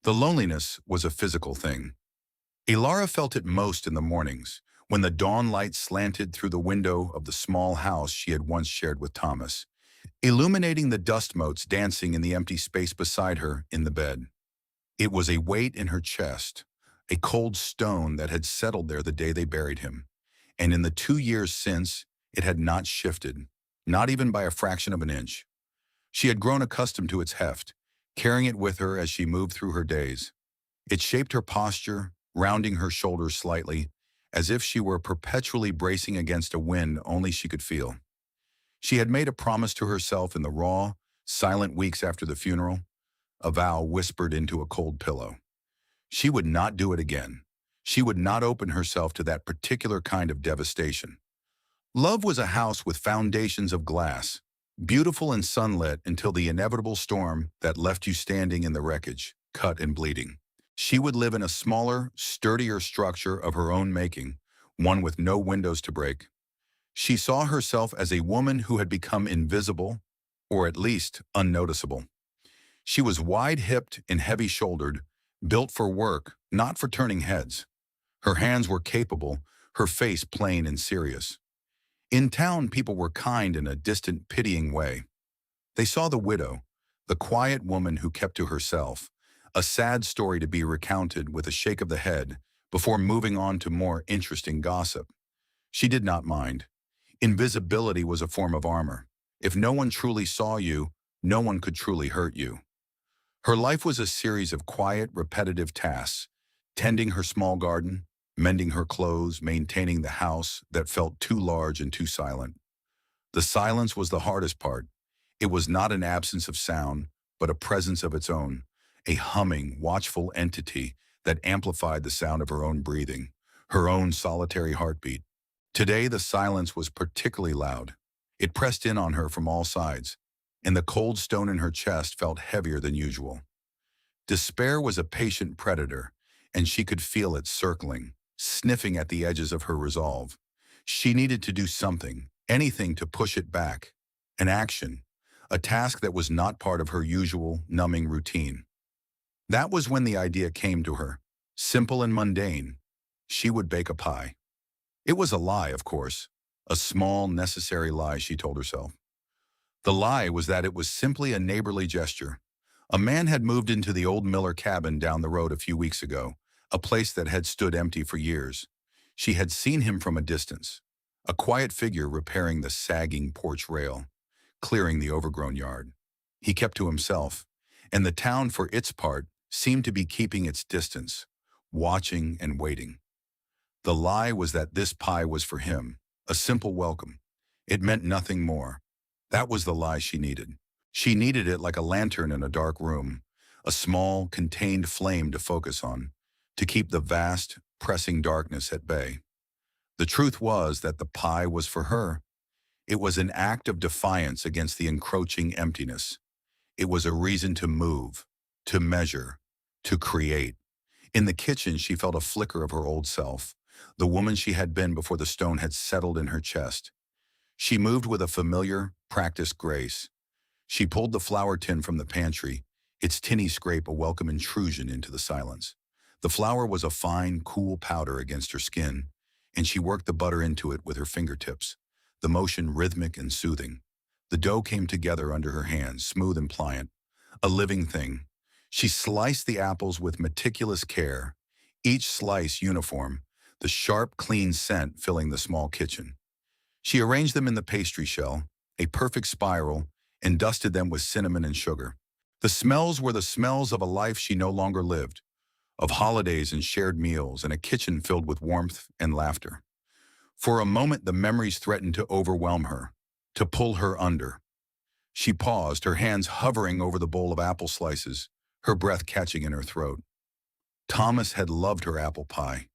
The loneliness was a physical thing. Elara felt it most in the mornings, when the dawn light slanted through the window of the small house she had once shared with Thomas, illuminating the dust motes dancing in the empty space beside her in the bed. It was a weight in her chest, a cold stone that had settled there the day they buried him, and in the 2 years since, it had not shifted, not even by a fraction of an inch. She had grown accustomed to its heft, carrying it with her as she moved through her days. It shaped her posture, rounding her shoulders slightly, as if she were perpetually bracing against a wind only she could feel. She had made a promise to herself in the raw, silent weeks after the funeral, a vow whispered into a cold pillow. She would not do it again. She would not open herself to that particular kind of devastation. Love was a house with foundations of glass, beautiful and sunlit until the inevitable storm that left you standing in the wreckage, cut and bleeding. She would live in a smaller, sturdier structure of her own making, one with no windows to break. She saw herself as a woman who had become invisible, or at least unnoticeable. She was wide-hipped and heavy-shouldered, built for work, not for turning heads. Her hands were capable, her face plain and serious. In town, people were kind in a distant, pitying way. They saw the widow, the quiet woman who kept to herself, a sad story to be recounted with a shake of the head before moving on to more interesting gossip. She did not mind. Invisibility was a form of armor. If no one truly saw you, no one could truly hurt you. Her life was a series of quiet, repetitive tasks, tending her small garden, mending her clothes, maintaining the house that felt too large and too silent. The silence was the hardest part. It was not an absence of sound, but a presence of its own, a humming, watchful entity that amplified the sound of her own breathing, her own solitary heartbeat. Today, the silence was particularly loud. It pressed in on her from all sides, and the cold stone in her chest felt heavier than usual. Despair was a patient predator, and she could feel it circling, sniffing at the edges of her resolve. She needed to do something, anything to push it back. An action, a task that was not part of her usual, numbing routine. That was when the idea came to her, simple and mundane. She would bake a pie. It was a lie, of course, a small, necessary lie, she told herself. The lie was that it was simply a neighborly gesture. A man had moved into the old Miller cabin down the road a few weeks ago, a place that had stood empty for years. She had seen him from a distance, a quiet figure repairing the sagging porch rail, clearing the overgrown yard. He kept to himself, and the town, for its part, seemed to be keeping its distance, watching and waiting. The lie was that this pie was for him, a simple welcome. It meant nothing more. That was the lie she needed. She needed it like a lantern in a dark room, a small, contained flame to focus on, to keep the vast, pressing darkness at bay. The truth was that the pie was for her. It was an act of defiance against the encroaching emptiness. It was a reason to move, to measure, to create. In the kitchen, she felt a flicker of her old self, the woman she had been before the stone had settled in her chest. She moved with a familiar, practiced grace. She pulled the flour tin from the pantry, its tinny scrape a welcome intrusion into the silence. The flour was a fine, cool powder against her skin, and she worked the butter into it with her fingertips, the motion rhythmic and soothing. The dough came together under her hands, smooth and pliant, a living thing. She sliced the apples with meticulous care, each slice uniform, the sharp, clean scent filling the small kitchen. She arranged them in the pastry shell, a perfect spiral, and dusted them with cinnamon and sugar. The smells were the smells of a life she no longer lived, of holidays and shared meals and a kitchen filled with warmth and laughter. For a moment, the memories threatened to overwhelm her, to pull her under. She paused, her hands hovering over the bowl of apple slices, her breath catching in her throat. Thomas had loved her apple pie.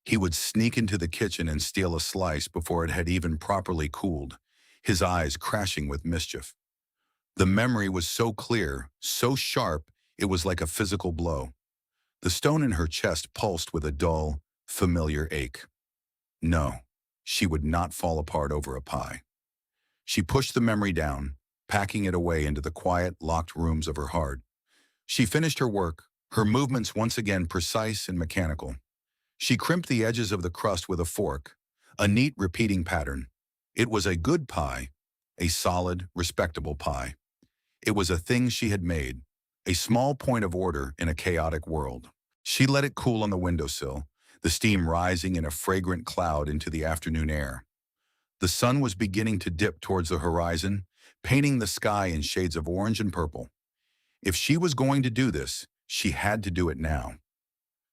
He would sneak into the kitchen and steal a slice before it had even properly cooled, his eyes crashing with mischief. The memory was so clear, so sharp, it was like a physical blow. The stone in her chest pulsed with a dull, familiar ache. No, she would not fall apart over a pie. She pushed the memory down, packing it away into the quiet, locked rooms of her heart. She finished her work, her movements once again precise and mechanical. She crimped the edges of the crust with a fork, a neat repeating pattern. It was a good pie, a solid, respectable pie. It was a thing she had made, a small point of order in a chaotic world. She let it cool on the windowsill, the steam rising in a fragrant cloud into the afternoon air. The sun was beginning to dip towards the horizon, painting the sky in shades of orange and purple. If she was going to do this, she had to do it now.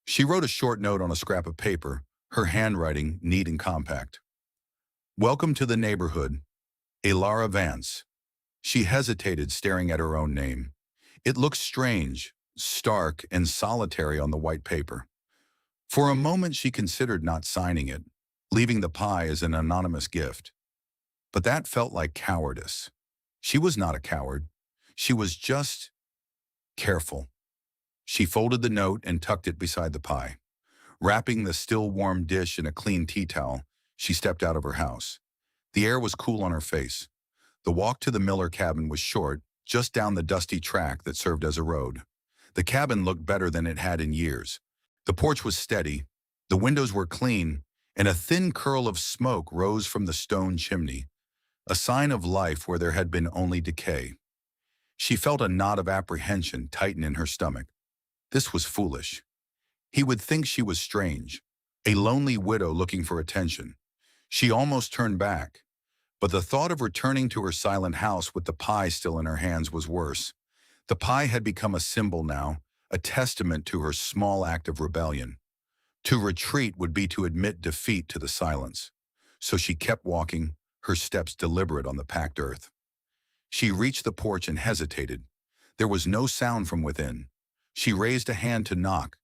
She wrote a short note on a scrap of paper, her handwriting neat and compact. "Welcome to the neighborhood, Elara Vance." She hesitated, staring at her own name. It looked strange, stark, and solitary on the white paper. For a moment she considered not signing it, leaving the pie as an anonymous gift. But that felt like cowardice. She was not a coward. She was just careful. She folded the note and tucked it beside the pie. Wrapping the still warm dish in a clean tea towel, she stepped out of her house. The air was cool on her face. The walk to the Miller cabin was short, just down the dusty track that served as a road. The cabin looked better than it had in years. The porch was steady, the windows were clean, and a thin curl of smoke rose from the stone chimney, a sign of life where there had been only decay. She felt a knot of apprehension tighten in her stomach. This was foolish. He would think she was strange, a lonely widow looking for attention. She almost turned back, but the thought of returning to her silent house with the pie still in her hands was worse. The pie had become a symbol now, a testament to her small act of rebellion. To retreat would be to admit defeat to the silence. So she kept walking, her steps deliberate on the packed earth. She reached the porch and hesitated. There was no sound from within. She raised a hand to knock,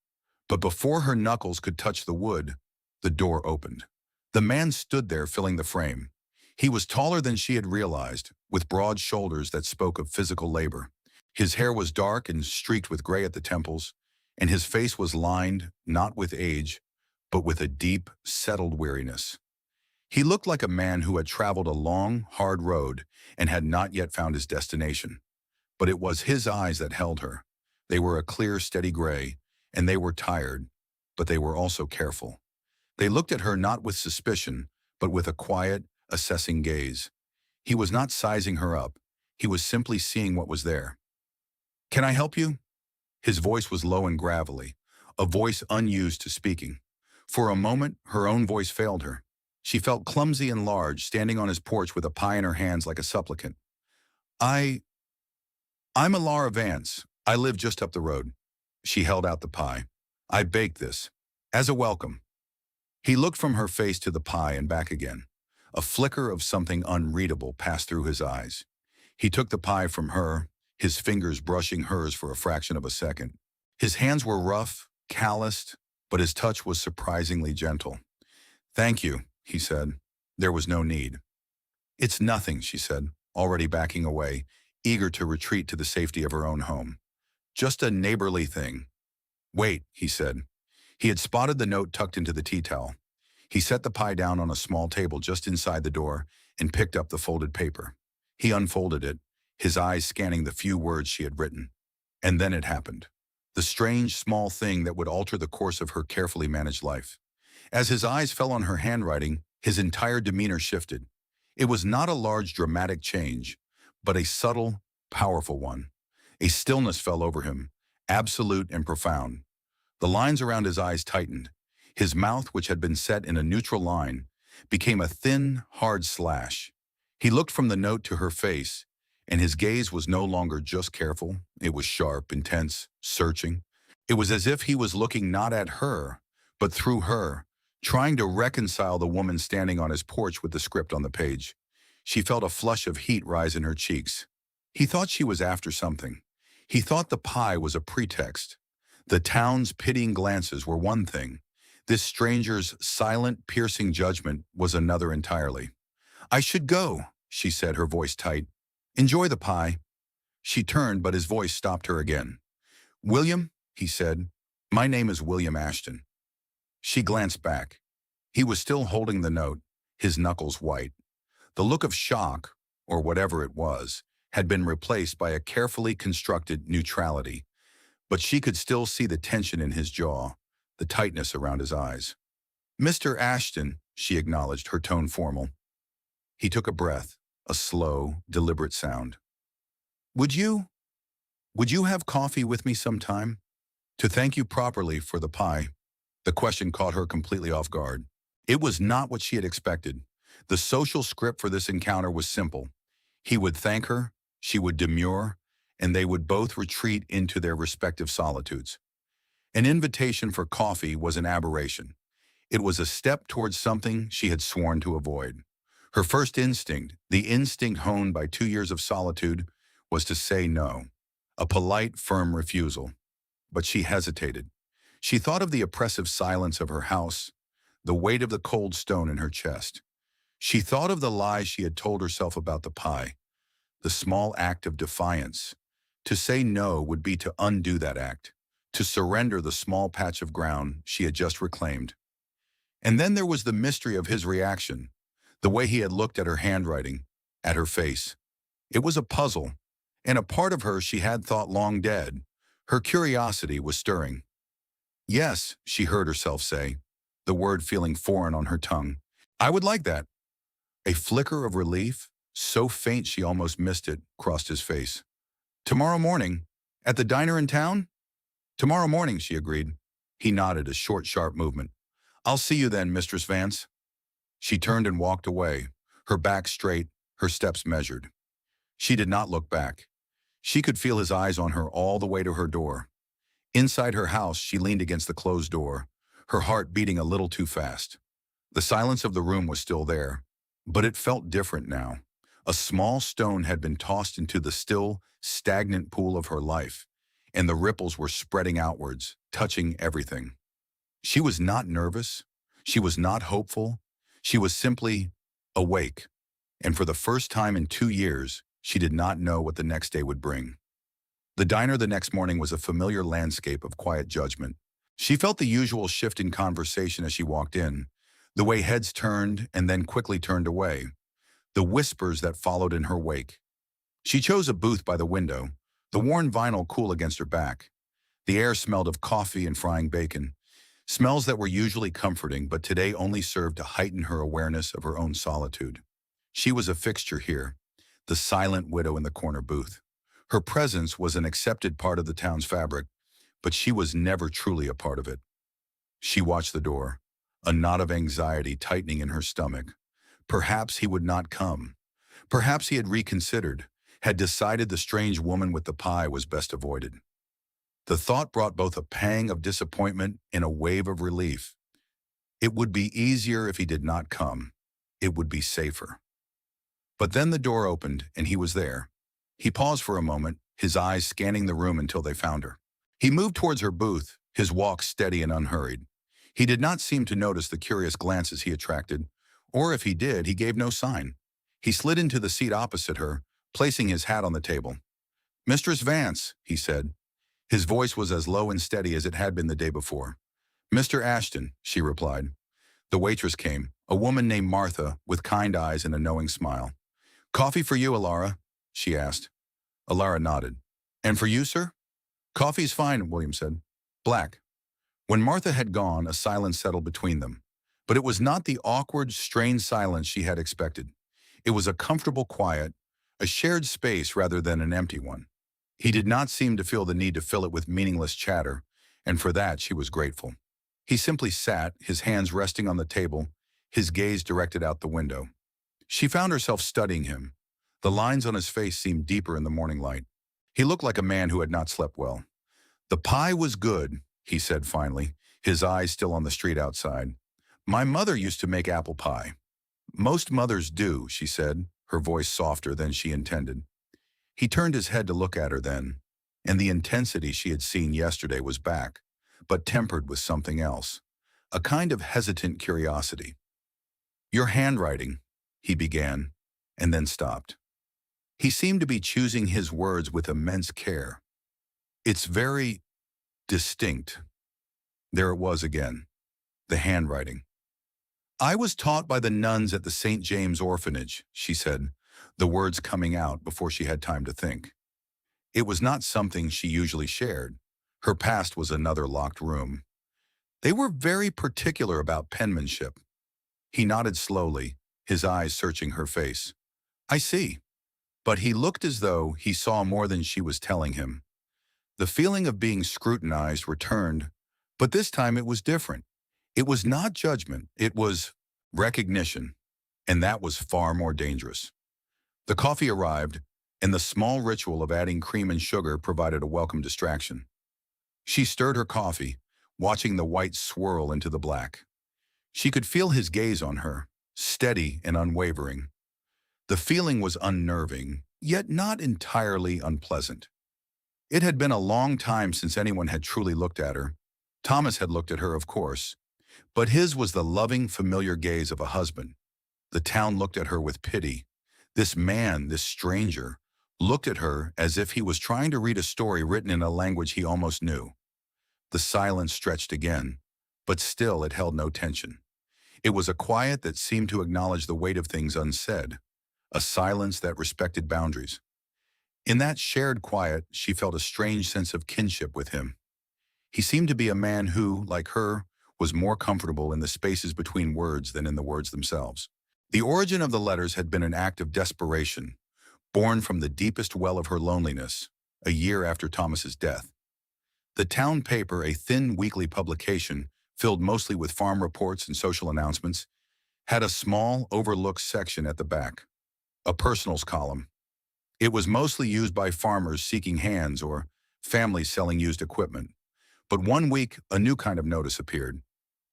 but before her knuckles could touch the wood, the door opened. The man stood there filling the frame. He was taller than she had realized, with broad shoulders that spoke of physical labor. His hair was dark and streaked with gray at the temples, and his face was lined, not with age, but with a deep, settled weariness. He looked like a man who had traveled a long, hard road and had not yet found his destination. But it was his eyes that held her. They were a clear, steady gray, and they were tired, but they were also careful. They looked at her not with suspicion, but with a quiet, assessing gaze. He was not sizing her up. He was simply seeing what was there. "Can I help you?" His voice was low and gravelly, a voice unused to speaking. For a moment, her own voice failed her. She felt clumsy and large, standing on his porch with a pie in her hands like a supplicant. I'm Elara Vance. I live just up the road." She held out the pie. "I baked this, as a welcome." He looked from her face to the pie and back again. A flicker of something unreadable passed through his eyes. He took the pie from her, his fingers brushing hers for a fraction of a second. His hands were rough, calloused, but his touch was surprisingly gentle. "Thank you," he said. There was no need. "It's nothing," she said, already backing away, eager to retreat to the safety of her own home. "Just a neighborly thing." "Wait," he said. He had spotted the note tucked into the tea towel. He set the pie down on a small table just inside the door and picked up the folded paper. He unfolded it, his eyes scanning the few words she had written. And then it happened. The strange, small thing that would alter the course of her carefully managed life. As his eyes fell on her handwriting, his entire demeanor shifted. It was not a large, dramatic change, but a subtle, powerful one. A stillness fell over him, absolute and profound. The lines around his eyes tightened. His mouth, which had been set in a neutral line, became a thin, hard slash. He looked from the note to her face, and his gaze was no longer just careful. It was sharp, intense, searching. It was as if he was looking not at her, but through her, trying to reconcile the woman standing on his porch with the script on the page. She felt a flush of heat rise in her cheeks. He thought she was after something. He thought the pie was a pretext. The town's pitying glances were one thing. This stranger's silent, piercing judgment was another entirely. "I should go," she said, her voice tight. "Enjoy the pie." She turned, but his voice stopped her again. "William," he said, "my name is William Ashton." She glanced back. He was still holding the note, his knuckles white. The look of shock, or whatever it was, had been replaced by a carefully constructed neutrality. but she could still see the tension in his jaw, the tightness around his eyes. "Mr. Ashton," she acknowledged, her tone formal. He took a breath, a slow, deliberate sound. "Would you, would you have coffee with me sometime? To thank you properly for the pie." The question caught her completely off guard. It was not what she had expected. The social script for this encounter was simple. He would thank her, she would demur, and they would both retreat into their respective solitudes. An invitation for coffee was an aberration. It was a step towards something she had sworn to avoid. Her first instinct, the instinct honed by 2 years of solitude, was to say no. A polite, firm refusal. But she hesitated. She thought of the oppressive silence of her house, the weight of the cold stone in her chest. She thought of the lies she had told herself about the pie, the small act of defiance. To say no would be to undo that act, to surrender the small patch of ground she had just reclaimed. And then there was the mystery of his reaction, the way he had looked at her handwriting, at her face. It was a puzzle, and a part of her she had thought long dead. Her curiosity was stirring. "Yes," she heard herself say, the word feeling foreign on her tongue. "I would like that." A flicker of relief, so faint she almost missed it, crossed his face. "Tomorrow morning? At the diner in town?" "Tomorrow morning," she agreed. He nodded, a short, sharp movement. "I'll see you then, Mistress Vance." She turned and walked away, her back straight, her steps measured. She did not look back. She could feel his eyes on her all the way to her door. Inside her house, she leaned against the closed door, her heart beating a little too fast. The silence of the room was still there, but it felt different now. A small stone had been tossed into the still, stagnant pool of her life, and the ripples were spreading outwards, touching everything. She was not nervous. She was not hopeful. She was simply awake. And for the first time in 2 years, she did not know what the next day would bring. The diner the next morning was a familiar landscape of quiet judgment. She felt the usual shift in conversation as she walked in, the way heads turned and then quickly turned away, the whispers that followed in her wake. She chose a booth by the window, the worn vinyl cool against her back. The air smelled of coffee and frying bacon, smells that were usually comforting but today only served to heighten her awareness of her own solitude. She was a fixture here, the silent widow in the corner booth. Her presence was an accepted part of the town's fabric, but she was never truly a part of it. She watched the door, a knot of anxiety tightening in her stomach. Perhaps he would not come. Perhaps he had reconsidered, had decided the strange woman with the pie was best avoided. The thought brought both a pang of disappointment and a wave of relief. It would be easier if he did not come. It would be safer. But then the door opened and he was there. He paused for a moment, his eyes scanning the room until they found her. He moved towards her booth, his walk steady and unhurried. He did not seem to notice the curious glances he attracted, or if he did, he gave no sign. He slid into the seat opposite her, placing his hat on the table. "Mistress Vance," he said. His voice was as low and steady as it had been the day before. "Mr. Ashton," she replied. The waitress came, a woman named Martha, with kind eyes and a knowing smile. "Coffee for you, Elara?" she asked. Elara nodded. "And for you, sir?" "Coffee's fine," William said. "Black." When Martha had gone, a silence settled between them. But it was not the awkward, strained silence she had expected. It was a comfortable quiet, a shared space rather than an empty one. He did not seem to feel the need to fill it with meaningless chatter, and for that she was grateful. He simply sat, his hands resting on the table, his gaze directed out the window. She found herself studying him. The lines on his face seemed deeper in the morning light. He looked like a man who had not slept well. "The pie was good," he said finally, his eyes still on the street outside. "My mother used to make apple pie." "Most mothers do," she said, her voice softer than she intended. He turned his head to look at her then, and the intensity she had seen yesterday was back, but tempered with something else, a kind of hesitant curiosity. "Your handwriting," he began, and then stopped. He seemed to be choosing his words with immense care. "It's very distinct." There it was again, the handwriting. "I was taught by the nuns at the St. James orphanage," she said, the words coming out before she had time to think. It was not something she usually shared. Her past was another locked room. They were very particular about penmanship. He nodded slowly, his eyes searching her face. I see. But he looked as though he saw more than she was telling him. The feeling of being scrutinized returned, but this time it was different. It was not judgment, it was recognition, and that was far more dangerous. The coffee arrived, and the small ritual of adding cream and sugar provided a welcome distraction. She stirred her coffee, watching the white swirl into the black. She could feel his gaze on her, steady and unwavering. The feeling was unnerving, yet not entirely unpleasant. It had been a long time since anyone had truly looked at her. Thomas had looked at her, of course, but his was the loving, familiar gaze of a husband. The town looked at her with pity. This man, this stranger, looked at her as if he was trying to read a story written in a language he almost knew. The silence stretched again, but still it held no tension. It was a quiet that seemed to acknowledge the weight of things unsaid, a silence that respected boundaries. In that shared quiet, she felt a strange sense of kinship with him. He seemed to be a man who, like her, was more comfortable in the spaces between words than in the words themselves. The origin of the letters had been an act of desperation, born from the deepest well of her loneliness, a year after Thomas's death. The town paper, a thin weekly publication filled mostly with farm reports and social announcements, had a small, overlooked section at the back, a personals column. It was mostly used by farmers seeking hands or families selling used equipment. But one week, a new kind of notice appeared.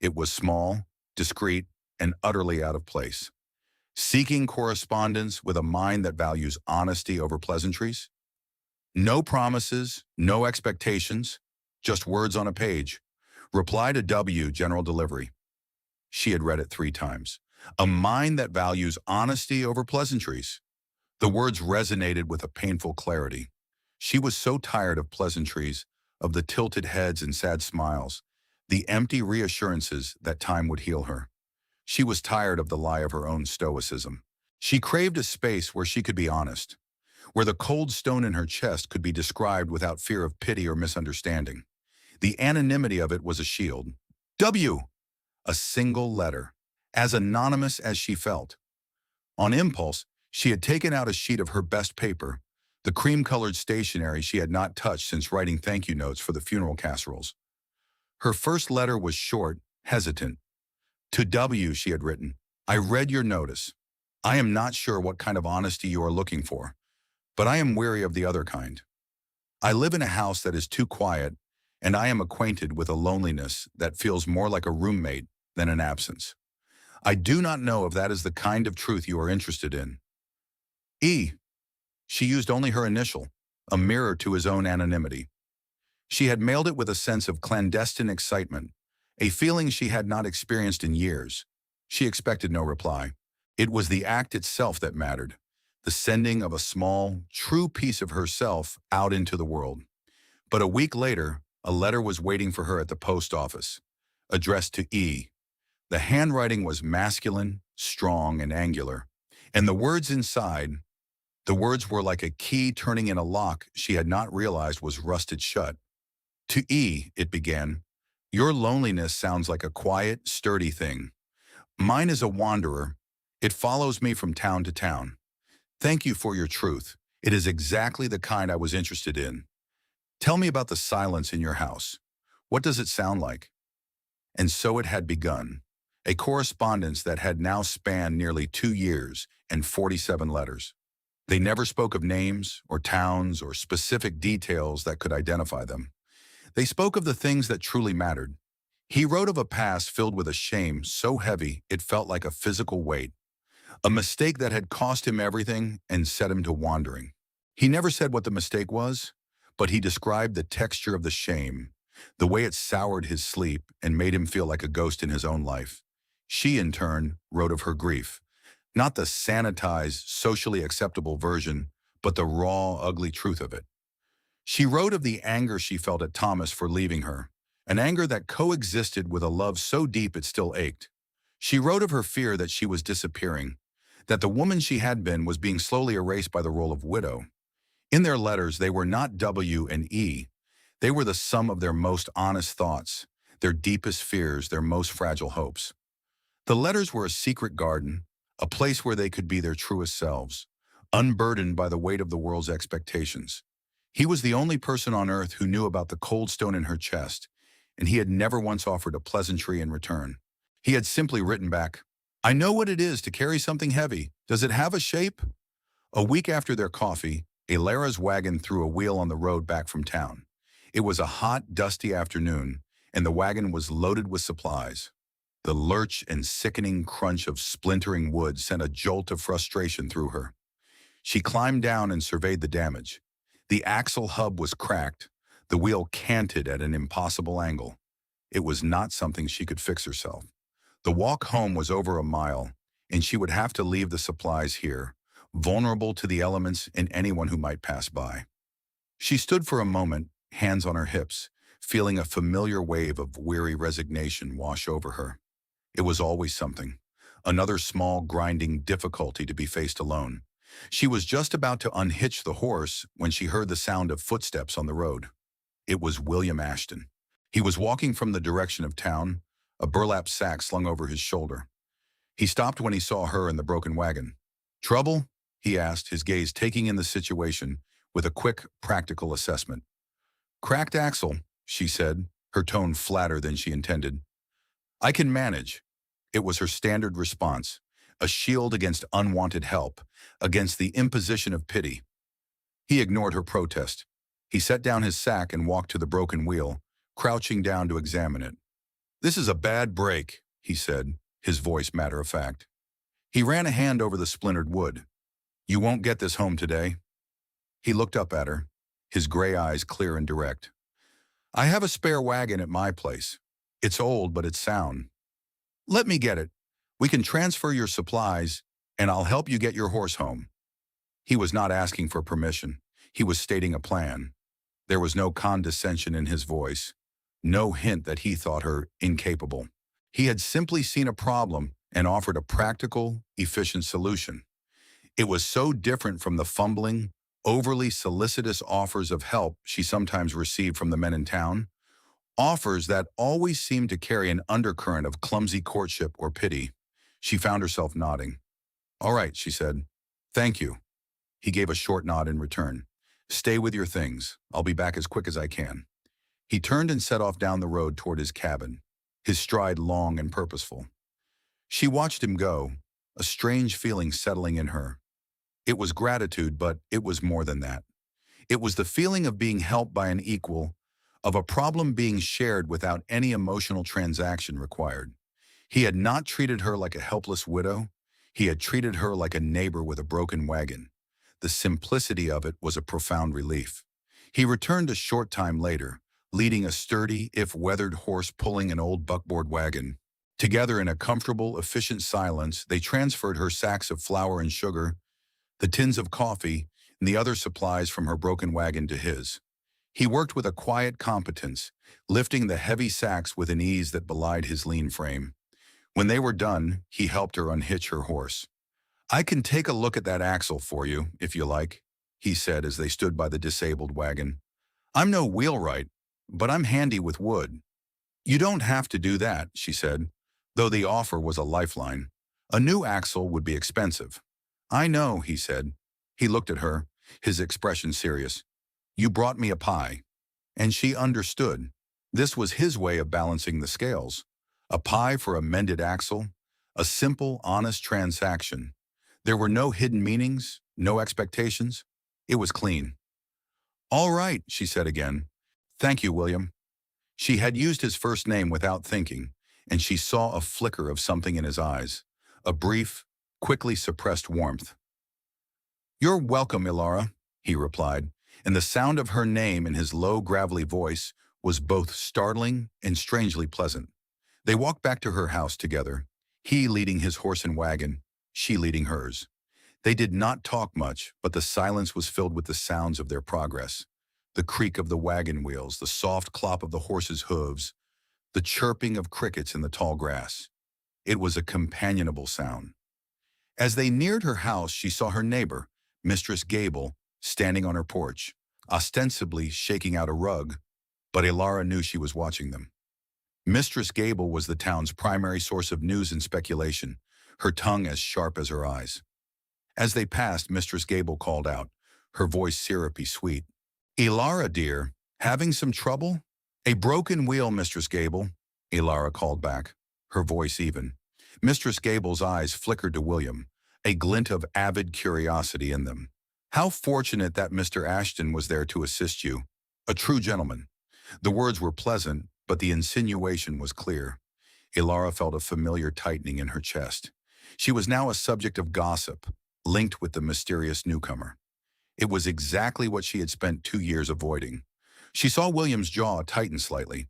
It was small, discreet, and utterly out of place. Seeking correspondence with a mind that values honesty over pleasantries. No promises, no expectations, just words on a page. Reply to W, general delivery. She had read it 3 times. A mind that values honesty over pleasantries. The words resonated with a painful clarity. She was so tired of pleasantries, of the tilted heads and sad smiles, the empty reassurances that time would heal her. She was tired of the lie of her own stoicism. She craved a space where she could be honest, where the cold stone in her chest could be described without fear of pity or misunderstanding. The anonymity of it was a shield. W, a single letter, as anonymous as she felt. On impulse, she had taken out a sheet of her best paper, the cream-colored stationery she had not touched since writing thank you notes for the funeral casseroles. Her first letter was short, hesitant. To W, she had written, I read your notice. I am not sure what kind of honesty you are looking for, but I am weary of the other kind. I live in a house that is too quiet, and I am acquainted with a loneliness that feels more like a roommate than an absence. I do not know if that is the kind of truth you are interested in. E. She used only her initial, a mirror to his own anonymity. She had mailed it with a sense of clandestine excitement, a feeling she had not experienced in years. She expected no reply. It was the act itself that mattered, the sending of a small, true piece of herself out into the world. But a week later, a letter was waiting for her at the post office, addressed to E. The handwriting was masculine, strong, and angular, and the words inside, the words were like a key turning in a lock she had not realized was rusted shut. To E, it began, your loneliness sounds like a quiet, sturdy thing. Mine is a wanderer. It follows me from town to town. Thank you for your truth. It is exactly the kind I was interested in. Tell me about the silence in your house. What does it sound like? And so it had begun, a correspondence that had now spanned nearly 2 years and 47 letters. They never spoke of names or towns or specific details that could identify them. They spoke of the things that truly mattered. He wrote of a past filled with a shame so heavy it felt like a physical weight, a mistake that had cost him everything and set him to wandering. He never said what the mistake was, but he described the texture of the shame, the way it soured his sleep and made him feel like a ghost in his own life. She, in turn, wrote of her grief, not the sanitized, socially acceptable version, but the raw, ugly truth of it. She wrote of the anger she felt at Thomas for leaving her, an anger that coexisted with a love so deep it still ached. She wrote of her fear that she was disappearing, that the woman she had been was being slowly erased by the role of widow. In their letters, they were not W and E. They were the sum of their most honest thoughts, their deepest fears, their most fragile hopes. The letters were a secret garden, a place where they could be their truest selves, unburdened by the weight of the world's expectations. He was the only person on earth who knew about the cold stone in her chest, and he had never once offered a pleasantry in return. He had simply written back, "I know what it is to carry something heavy. Does it have a shape?" A week after their coffee, Elara's wagon threw a wheel on the road back from town. It was a hot, dusty afternoon, and the wagon was loaded with supplies. The lurch and sickening crunch of splintering wood sent a jolt of frustration through her. She climbed down and surveyed the damage. The axle hub was cracked, the wheel canted at an impossible angle. It was not something she could fix herself. The walk home was over a mile, and she would have to leave the supplies here, vulnerable to the elements and anyone who might pass by. She stood for a moment, hands on her hips, feeling a familiar wave of weary resignation wash over her. It was always something, another small grinding difficulty to be faced alone. She was just about to unhitch the horse when she heard the sound of footsteps on the road. It was William Ashton. He was walking from the direction of town, a burlap sack slung over his shoulder. He stopped when he saw her in the broken wagon. "Trouble?" he asked, his gaze taking in the situation with a quick, practical assessment. "Cracked axle," she said, her tone flatter than she intended. "I can manage." It was her standard response, a shield against unwanted help, against the imposition of pity. He ignored her protest. He set down his sack and walked to the broken wheel, crouching down to examine it. "This is a bad break," he said, his voice matter-of-fact. He ran a hand over the splintered wood. "You won't get this home today." He looked up at her, his gray eyes clear and direct. "I have a spare wagon at my place. It's old, but it's sound. Let me get it. We can transfer your supplies, and I'll help you get your horse home." He was not asking for permission. He was stating a plan. There was no condescension in his voice, no hint that he thought her incapable. He had simply seen a problem and offered a practical, efficient solution. It was so different from the fumbling, overly solicitous offers of help she sometimes received from the men in town, offers that always seemed to carry an undercurrent of clumsy courtship or pity. She found herself nodding. "All right," she said. "Thank you." He gave a short nod in return. "Stay with your things. I'll be back as quick as I can." He turned and set off down the road toward his cabin, his stride long and purposeful. She watched him go, a strange feeling settling in her. It was gratitude, but it was more than that. It was the feeling of being helped by an equal, of a problem being shared without any emotional transaction required. He had not treated her like a helpless widow. He had treated her like a neighbor with a broken wagon. The simplicity of it was a profound relief. He returned a short time later, leading a sturdy, if weathered horse pulling an old buckboard wagon. Together in a comfortable, efficient silence, they transferred her sacks of flour and sugar, the tins of coffee, and the other supplies from her broken wagon to his. He worked with a quiet competence, lifting the heavy sacks with an ease that belied his lean frame. When they were done, he helped her unhitch her horse. "I can take a look at that axle for you, if you like," he said as they stood by the disabled wagon. "I'm no wheelwright, but I'm handy with wood." "You don't have to do that," she said, though the offer was a lifeline. "A new axle would be expensive." "I know," he said. He looked at her, his expression serious. "You brought me a pie." And she understood. This was his way of balancing the scales. A pie for a mended axle, a simple, honest transaction. There were no hidden meanings, no expectations. It was clean. "All right," she said again. "Thank you, William." She had used his first name without thinking, and she saw a flicker of something in his eyes, a brief, quickly suppressed warmth. "You're welcome, Elara," he replied, and the sound of her name in his low, gravelly voice was both startling and strangely pleasant. They walked back to her house together, he leading his horse and wagon, she leading hers. They did not talk much, but the silence was filled with the sounds of their progress. The creak of the wagon wheels, the soft clop of the horse's hooves, the chirping of crickets in the tall grass. It was a companionable sound. As they neared her house, she saw her neighbor, Mistress Gable, standing on her porch, ostensibly shaking out a rug, but Elara knew she was watching them. Mistress Gable was the town's primary source of news and speculation, her tongue as sharp as her eyes. As they passed, Mistress Gable called out, her voice syrupy sweet. "Elara, dear, having some trouble?" "A broken wheel, Mistress Gable," Elara called back, her voice even. Mistress Gable's eyes flickered to William, a glint of avid curiosity in them. "How fortunate that Mr. Ashton was there to assist you. A true gentleman." The words were pleasant, but the insinuation was clear. Elara felt a familiar tightening in her chest. She was now a subject of gossip, linked with the mysterious newcomer. It was exactly what she had spent 2 years avoiding. She saw William's jaw tighten slightly.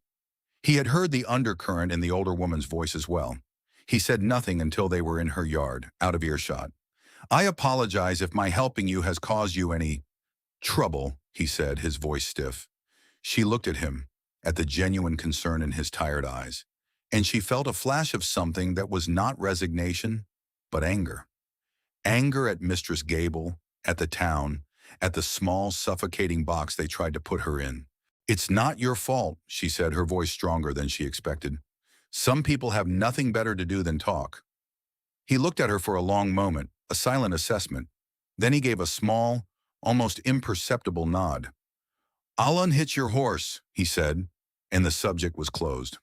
He had heard the undercurrent in the older woman's voice as well. He said nothing until they were in her yard, out of earshot. "I apologize if my helping you has caused you any trouble," he said, his voice stiff. She looked at him, at the genuine concern in his tired eyes, and she felt a flash of something that was not resignation, but anger. Anger at Mistress Gable, at the town, at the small, suffocating box they tried to put her in. "It's not your fault," she said, her voice stronger than she expected. "Some people have nothing better to do than talk." He looked at her for a long moment, a silent assessment. Then he gave a small, almost imperceptible nod. "I'll unhitch your horse," he said, and the subject was closed.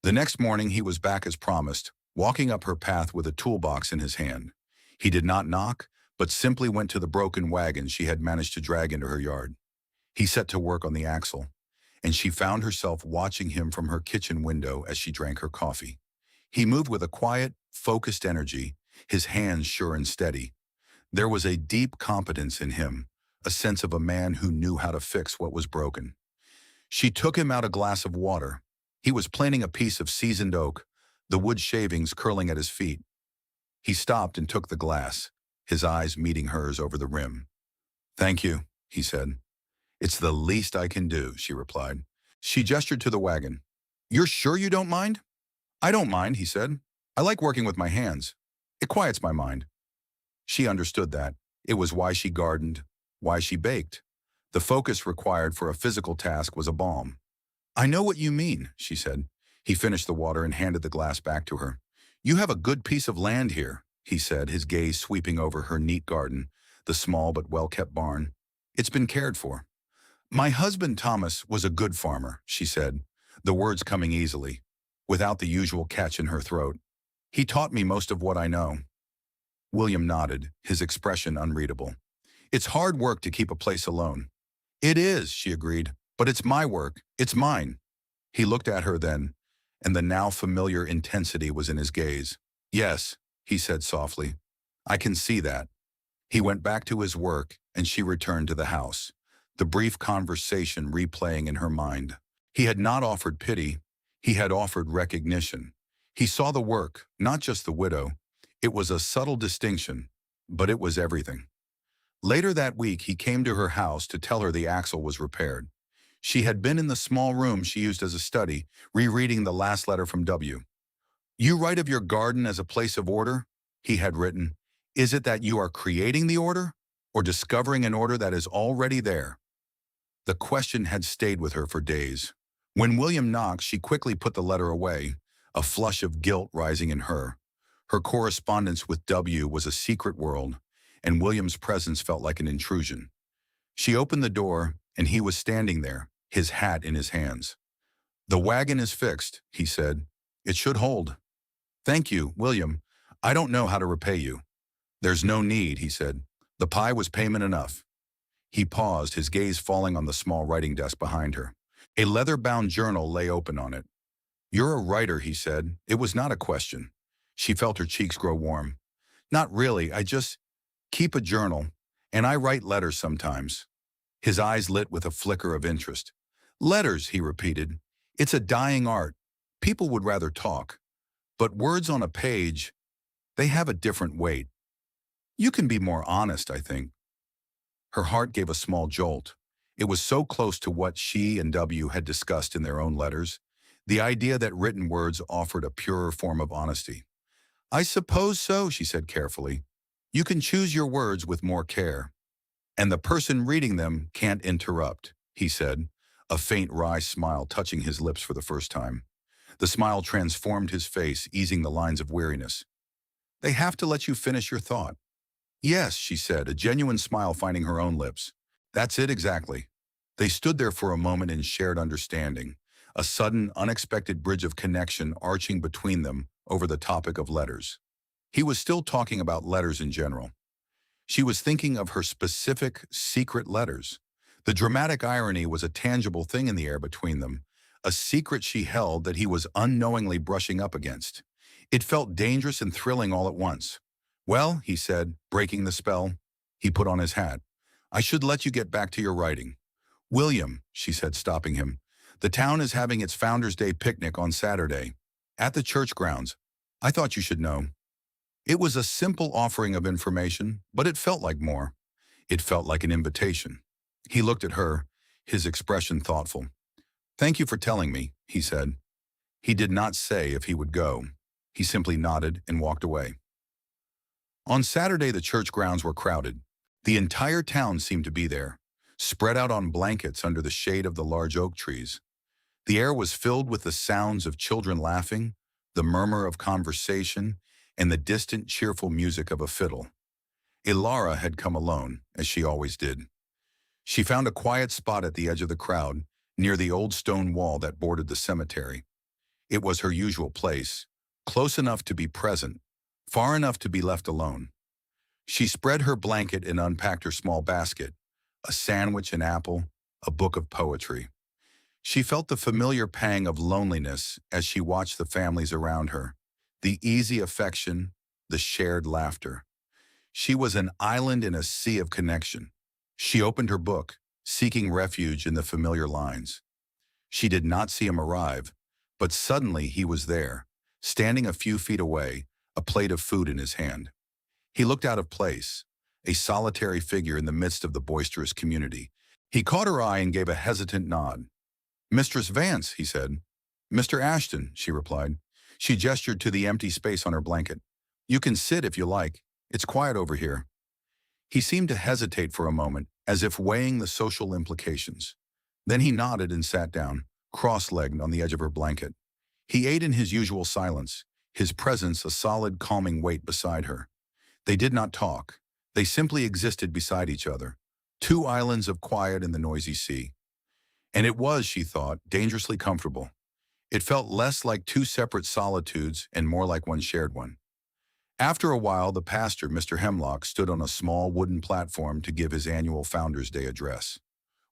The next morning he was back as promised, walking up her path with a toolbox in his hand. He did not knock, but simply went to the broken wagon she had managed to drag into her yard. He set to work on the axle, and she found herself watching him from her kitchen window as she drank her coffee. He moved with a quiet, focused energy, his hands sure and steady. There was a deep competence in him, a sense of a man who knew how to fix what was broken. She took him out a glass of water. He was planing a piece of seasoned oak, the wood shavings curling at his feet. He stopped and took the glass, his eyes meeting hers over the rim. "Thank you," he said. "It's the least I can do," she replied. She gestured to the wagon. "You're sure you don't mind?" "I don't mind," he said. "I like working with my hands. It quiets my mind." She understood that. It was why she gardened, why she baked. The focus required for a physical task was a balm. "I know what you mean," she said. He finished the water and handed the glass back to her. "You have a good piece of land here," he said, his gaze sweeping over her neat garden, the small but well-kept barn. "It's been cared for." "My husband Thomas was a good farmer," she said, the words coming easily, without the usual catch in her throat. "He taught me most of what I know." William nodded, his expression unreadable. "It's hard work to keep a place alone." "It is," she agreed, "but it's my work. It's mine." He looked at her then, and the now familiar intensity was in his gaze. "Yes," he said softly, "I can see that." He went back to his work, and she returned to the house, the brief conversation replaying in her mind. He had not offered pity. He had offered recognition. He saw the work, not just the widow. It was a subtle distinction, but it was everything. Later that week, he came to her house to tell her the axle was repaired. She had been in the small room she used as a study, rereading the last letter from W. "You write of your garden as a place of order," he had written. "Is it that you are creating the order, or discovering an order that is already there?" The question had stayed with her for days. When William knocked, she quickly put the letter away, a flush of guilt rising in her. Her correspondence with W was a secret world, and William's presence felt like an intrusion. She opened the door, and he was standing there, his hat in his hands. "The wagon is fixed," he said. "It should hold." "Thank you, William. I don't know how to repay you." "There's no need," he said. "The pie was payment enough." He paused, his gaze falling on the small writing desk behind her. A leather-bound journal lay open on it. "You're a writer," he said. It was not a question. She felt her cheeks grow warm. "Not really, I just keep a journal, and I write letters sometimes." His eyes lit with a flicker of interest. "Letters," he repeated. "It's a dying art. People would rather talk. But words on a page, they have a different weight. You can be more honest, I think." Her heart gave a small jolt. It was so close to what she and W had discussed in their own letters, the idea that written words offered a purer form of honesty. "I suppose so," she said carefully. "You can choose your words with more care. And the person reading them can't interrupt," he said, a faint wry smile touching his lips for the first time. The smile transformed his face, easing the lines of weariness. They have to let you finish your thought. Yes, she said, a genuine smile finding her own lips. That's it exactly. They stood there for a moment in shared understanding, a sudden, unexpected bridge of connection arching between them over the topic of letters. He was still talking about letters in general. She was thinking of her specific, secret letters. The dramatic irony was a tangible thing in the air between them, a secret she held that he was unknowingly brushing up against. It felt dangerous and thrilling all at once. Well, he said, breaking the spell. He put on his hat. I should let you get back to your writing. William, she said, stopping him, the town is having its Founders' Day picnic on Saturday, at the church grounds. I thought you should know. It was a simple offering of information, but it felt like more. It felt like an invitation. He looked at her, his expression thoughtful. Thank you for telling me, he said. He did not say if he would go. He simply nodded and walked away. On Saturday, the church grounds were crowded. The entire town seemed to be there, spread out on blankets under the shade of the large oak trees. The air was filled with the sounds of children laughing, the murmur of conversation, and the distant, cheerful music of a fiddle. Elara had come alone, as she always did. She found a quiet spot at the edge of the crowd, near the old stone wall that bordered the cemetery. It was her usual place, close enough to be present, far enough to be left alone. She spread her blanket and unpacked her small basket, a sandwich, an apple, a book of poetry. She felt the familiar pang of loneliness as she watched the families around her, the easy affection, the shared laughter. She was an island in a sea of connection. She opened her book, seeking refuge in the familiar lines. She did not see him arrive, but suddenly he was there, standing a few feet away, a plate of food in his hand. He looked out of place, a solitary figure in the midst of the boisterous community. He caught her eye and gave a hesitant nod. Mistress Vance, he said. Mr. Ashton, she replied. She gestured to the empty space on her blanket. You can sit if you like. It's quiet over here. He seemed to hesitate for a moment, as if weighing the social implications. Then he nodded and sat down, cross-legged on the edge of her blanket. He ate in his usual silence, his presence a solid, calming weight beside her. They did not talk. They simply existed beside each other, two islands of quiet in the noisy sea. And it was, she thought, dangerously comfortable. It felt less like two separate solitudes and more like one shared one. After a while, the pastor, Mr. Hemlock, stood on a small wooden platform to give his annual Founders' Day address.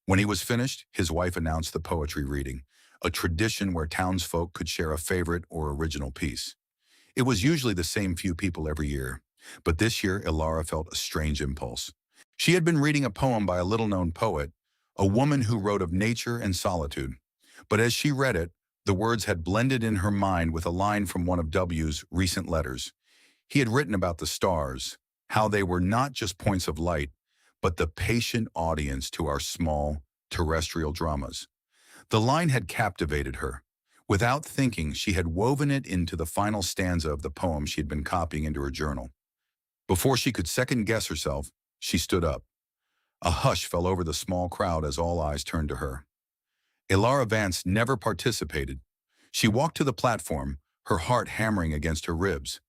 When he was finished, his wife announced the poetry reading, a tradition where townsfolk could share a favorite or original piece. It was usually the same few people every year, but this year Elara felt a strange impulse. She had been reading a poem by a little-known poet, a woman who wrote of nature and solitude. But as she read it, the words had blended in her mind with a line from one of W.'s recent letters. He had written about the stars, how they were not just points of light, but the patient audience to our small, terrestrial dramas. The line had captivated her. Without thinking, she had woven it into the final stanza of the poem she had been copying into her journal. Before she could second-guess herself, she stood up. A hush fell over the small crowd as all eyes turned to her. Elara Vance never participated. She walked to the platform, her heart hammering against her ribs.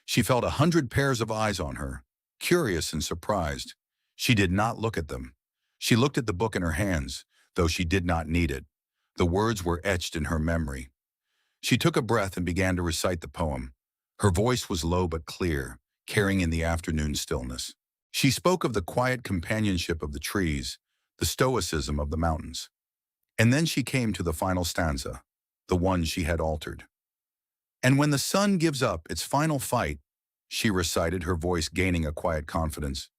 She felt 100 pairs of eyes on her, curious and surprised. She did not look at them. She looked at the book in her hands, though she did not need it. The words were etched in her memory. She took a breath and began to recite the poem. Her voice was low but clear, carrying in the afternoon stillness. She spoke of the quiet companionship of the trees, the stoicism of the mountains. And then she came to the final stanza, the one she had altered. And when the sun gives up its final fight, she recited, her voice gaining a quiet confidence,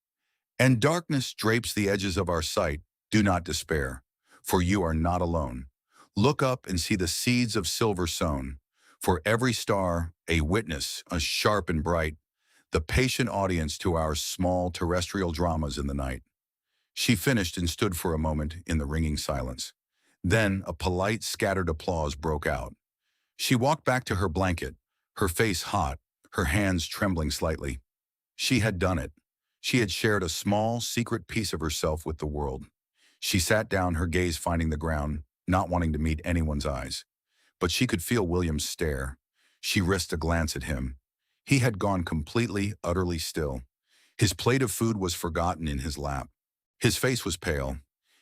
and darkness drapes the edges of our sight, do not despair, for you are not alone. Look up and see the seeds of silver sown, for every star a witness, a sharp and bright, the patient audience to our small terrestrial dramas in the night. She finished and stood for a moment in the ringing silence. Then a polite, scattered applause broke out. She walked back to her blanket, her face hot, her hands trembling slightly. She had done it. She had shared a small, secret piece of herself with the world. She sat down, her gaze finding the ground, not wanting to meet anyone's eyes. But she could feel William's stare. She risked a glance at him. He had gone completely, utterly still. His plate of food was forgotten in his lap. His face was pale,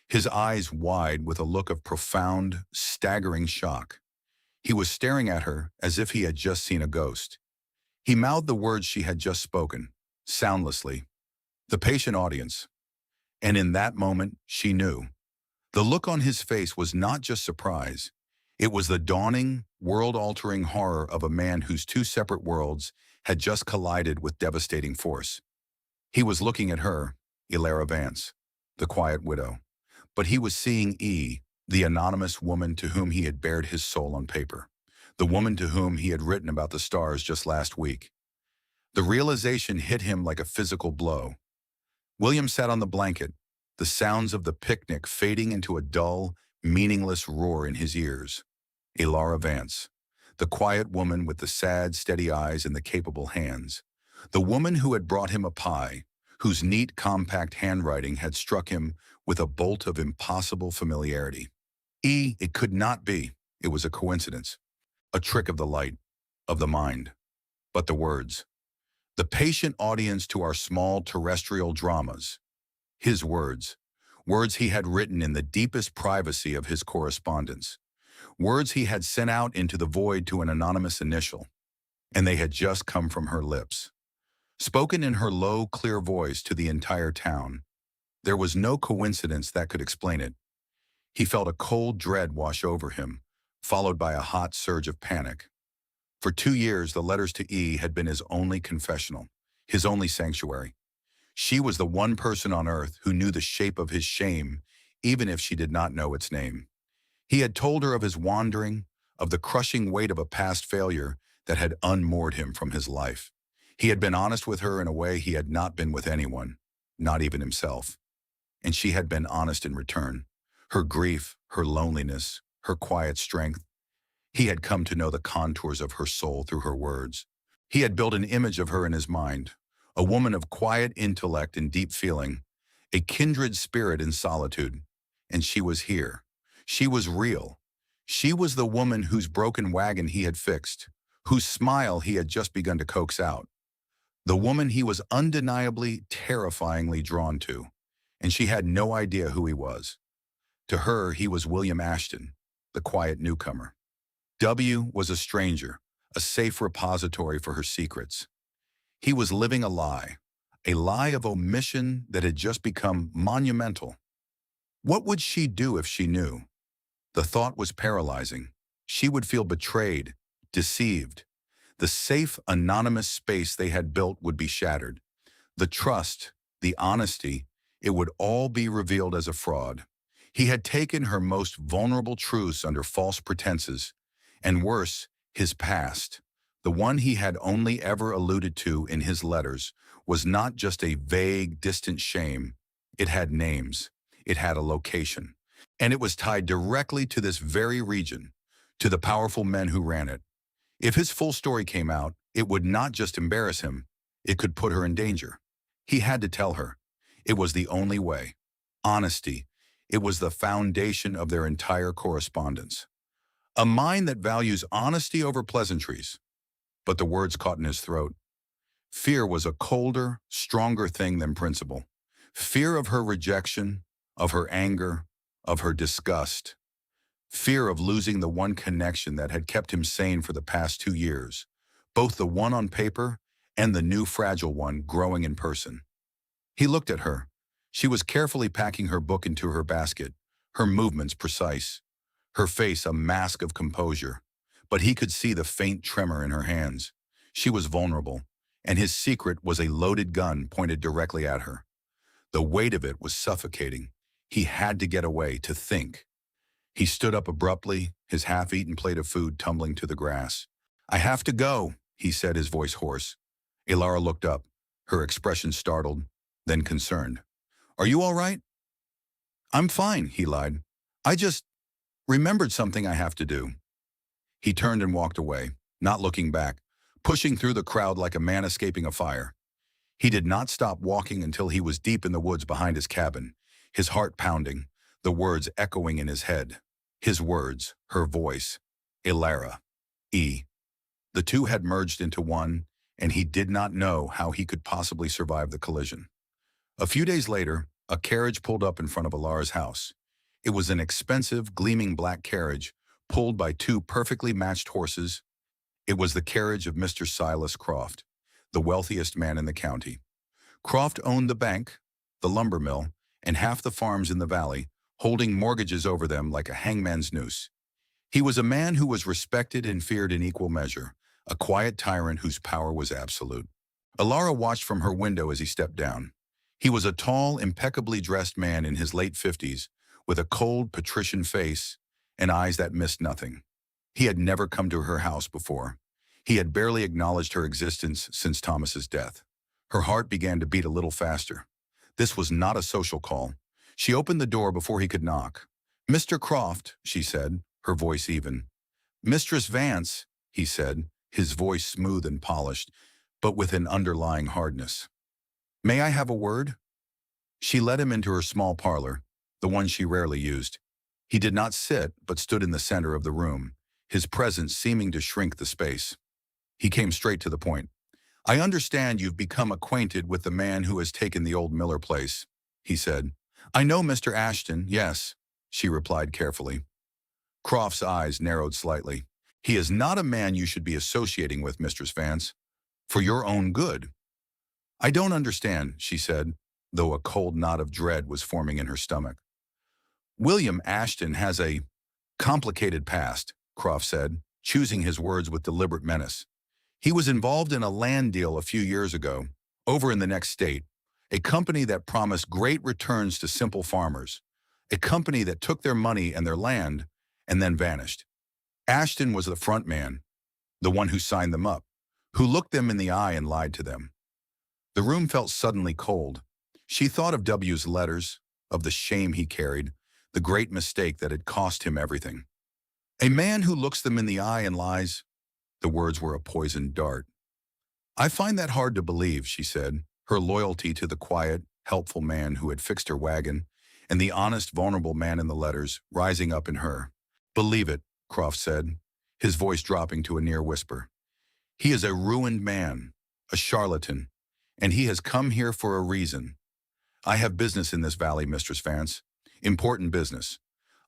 his eyes wide with a look of profound, staggering shock. He was staring at her as if he had just seen a ghost. He mouthed the words she had just spoken, soundlessly. The patient audience. And in that moment, she knew. The look on his face was not just surprise. It was the dawning, world-altering horror of a man whose two separate worlds had just collided with devastating force. He was looking at her, Elara Vance, the quiet widow. But he was seeing E, the anonymous woman to whom he had bared his soul on paper. The woman to whom he had written about the stars just last week. The realization hit him like a physical blow. William sat on the blanket, the sounds of the picnic fading into a dull, meaningless roar in his ears. Elara Vance, the quiet woman with the sad, steady eyes and the capable hands. The woman who had brought him a pie, whose neat, compact handwriting had struck him with a bolt of impossible familiarity. It could not be. It was a coincidence. A trick of the light, of the mind. But the words. The patient audience to our small terrestrial dramas. His words. Words he had written in the deepest privacy of his correspondence. Words he had sent out into the void to an anonymous initial. And they had just come from her lips. Spoken in her low, clear voice to the entire town. There was no coincidence that could explain it. He felt a cold dread wash over him, followed by a hot surge of panic. For 2 years, the letters to E had been his only confessional, his only sanctuary. She was the one person on earth who knew the shape of his shame, even if she did not know its name. He had told her of his wandering, of the crushing weight of a past failure that had unmoored him from his life. He had been honest with her in a way he had not been with anyone, not even himself. And she had been honest in return. Her grief, her loneliness, her quiet strength. He had come to know the contours of her soul through her words. He had built an image of her in his mind, a woman of quiet intellect and deep feeling, a kindred spirit in solitude. And she was here. She was real. She was the woman whose broken wagon he had fixed, whose smile he had just begun to coax out. The woman he was undeniably, terrifyingly drawn to. And she had no idea who he was. To her, he was William Ashton, the quiet newcomer. W was a stranger, a safe repository for her secrets. He was living a lie of omission that had just become monumental. What would she do if she knew? The thought was paralyzing. She would feel betrayed, deceived. The safe, anonymous space they had built would be shattered. The trust, the honesty, it would all be revealed as a fraud. He had taken her most vulnerable truths under false pretenses, and worse, his past, the one he had only ever alluded to in his letters, was not just a vague, distant shame. It had names. It had a location. And it was tied directly to this very region, to the powerful men who ran it. If his full story came out, it would not just embarrass him, it could put her in danger. He had to tell her. It was the only way. Honesty. It was the foundation of their entire correspondence. A mind that values honesty over pleasantries. But the words caught in his throat. Fear was a colder, stronger thing than principle. Fear of her rejection, of her anger, of her disgust. Fear of losing the one connection that had kept him sane for the past 2 years, both the one on paper and the new fragile one growing in person. He looked at her. She was carefully packing her book into her basket, her movements precise, her face a mask of composure, but he could see the faint tremor in her hands. She was vulnerable, and his secret was a loaded gun pointed directly at her. The weight of it was suffocating. He had to get away, to think. He stood up abruptly, his half-eaten plate of food tumbling to the grass. I have to go, he said, his voice hoarse. Elara looked up, her expression startled, then concerned. Are you all right? I'm fine, he lied. I just remembered something I have to do. He turned and walked away, not looking back, pushing through the crowd like a man escaping a fire. He did not stop walking until he was deep in the woods behind his cabin, his heart pounding, the words echoing in his head. His words, her voice, Elara. E. The two had merged into one, and he did not know how he could possibly survive the collision. A few days later, a carriage pulled up in front of Elara's house. It was an expensive, gleaming black carriage, pulled by two perfectly matched horses. It was the carriage of Mr. Silas Croft, the wealthiest man in the county. Croft owned the bank, the lumber mill, and half the farms in the valley, holding mortgages over them like a hangman's noose. He was a man who was respected and feared in equal measure, a quiet tyrant whose power was absolute. Elara watched from her window as he stepped down. He was a tall, impeccably dressed man in his late 50s, with a cold, patrician face and eyes that missed nothing. He had never come to her house before. He had barely acknowledged her existence since Thomas's death. Her heart began to beat a little faster. This was not a social call. She opened the door before he could knock. "Mr. Croft," she said, her voice even. "Mistress Vance," he said, his voice smooth and polished, but with an underlying hardness. "May I have a word?" She led him into her small parlor, the one she rarely used. He did not sit, but stood in the center of the room, his presence seeming to shrink the space. He came straight to the point. "I understand you've become acquainted with the man who has taken the old Miller place," he said. "I know Mr. Ashton, yes," she replied carefully. Croft's eyes narrowed slightly. "He is not a man you should be associating with, Mistress Vance, for your own good." "I don't understand," she said, though a cold knot of dread was forming in her stomach. "William Ashton has a complicated past," Croft said, choosing his words with deliberate menace. "He was involved in a land deal a few years ago, over in the next state, a company that promised great returns to simple farmers, a company that took their money and their land and then vanished. Ashton was the front man, the one who signed them up, who looked them in the eye and lied to them." The room felt suddenly cold. She thought of W's letters, of the shame he carried, the great mistake that had cost him everything. "A man who looks them in the eye and lies." The words were a poisoned dart. "I find that hard to believe," she said, her loyalty to the quiet, helpful man who had fixed her wagon, and the honest, vulnerable man in the letters rising up in her. "Believe it," Croft said, his voice dropping to a near whisper. "He is a ruined man, a charlatan, and he has come here for a reason. I have business in this valley, Mistress Vance, important business.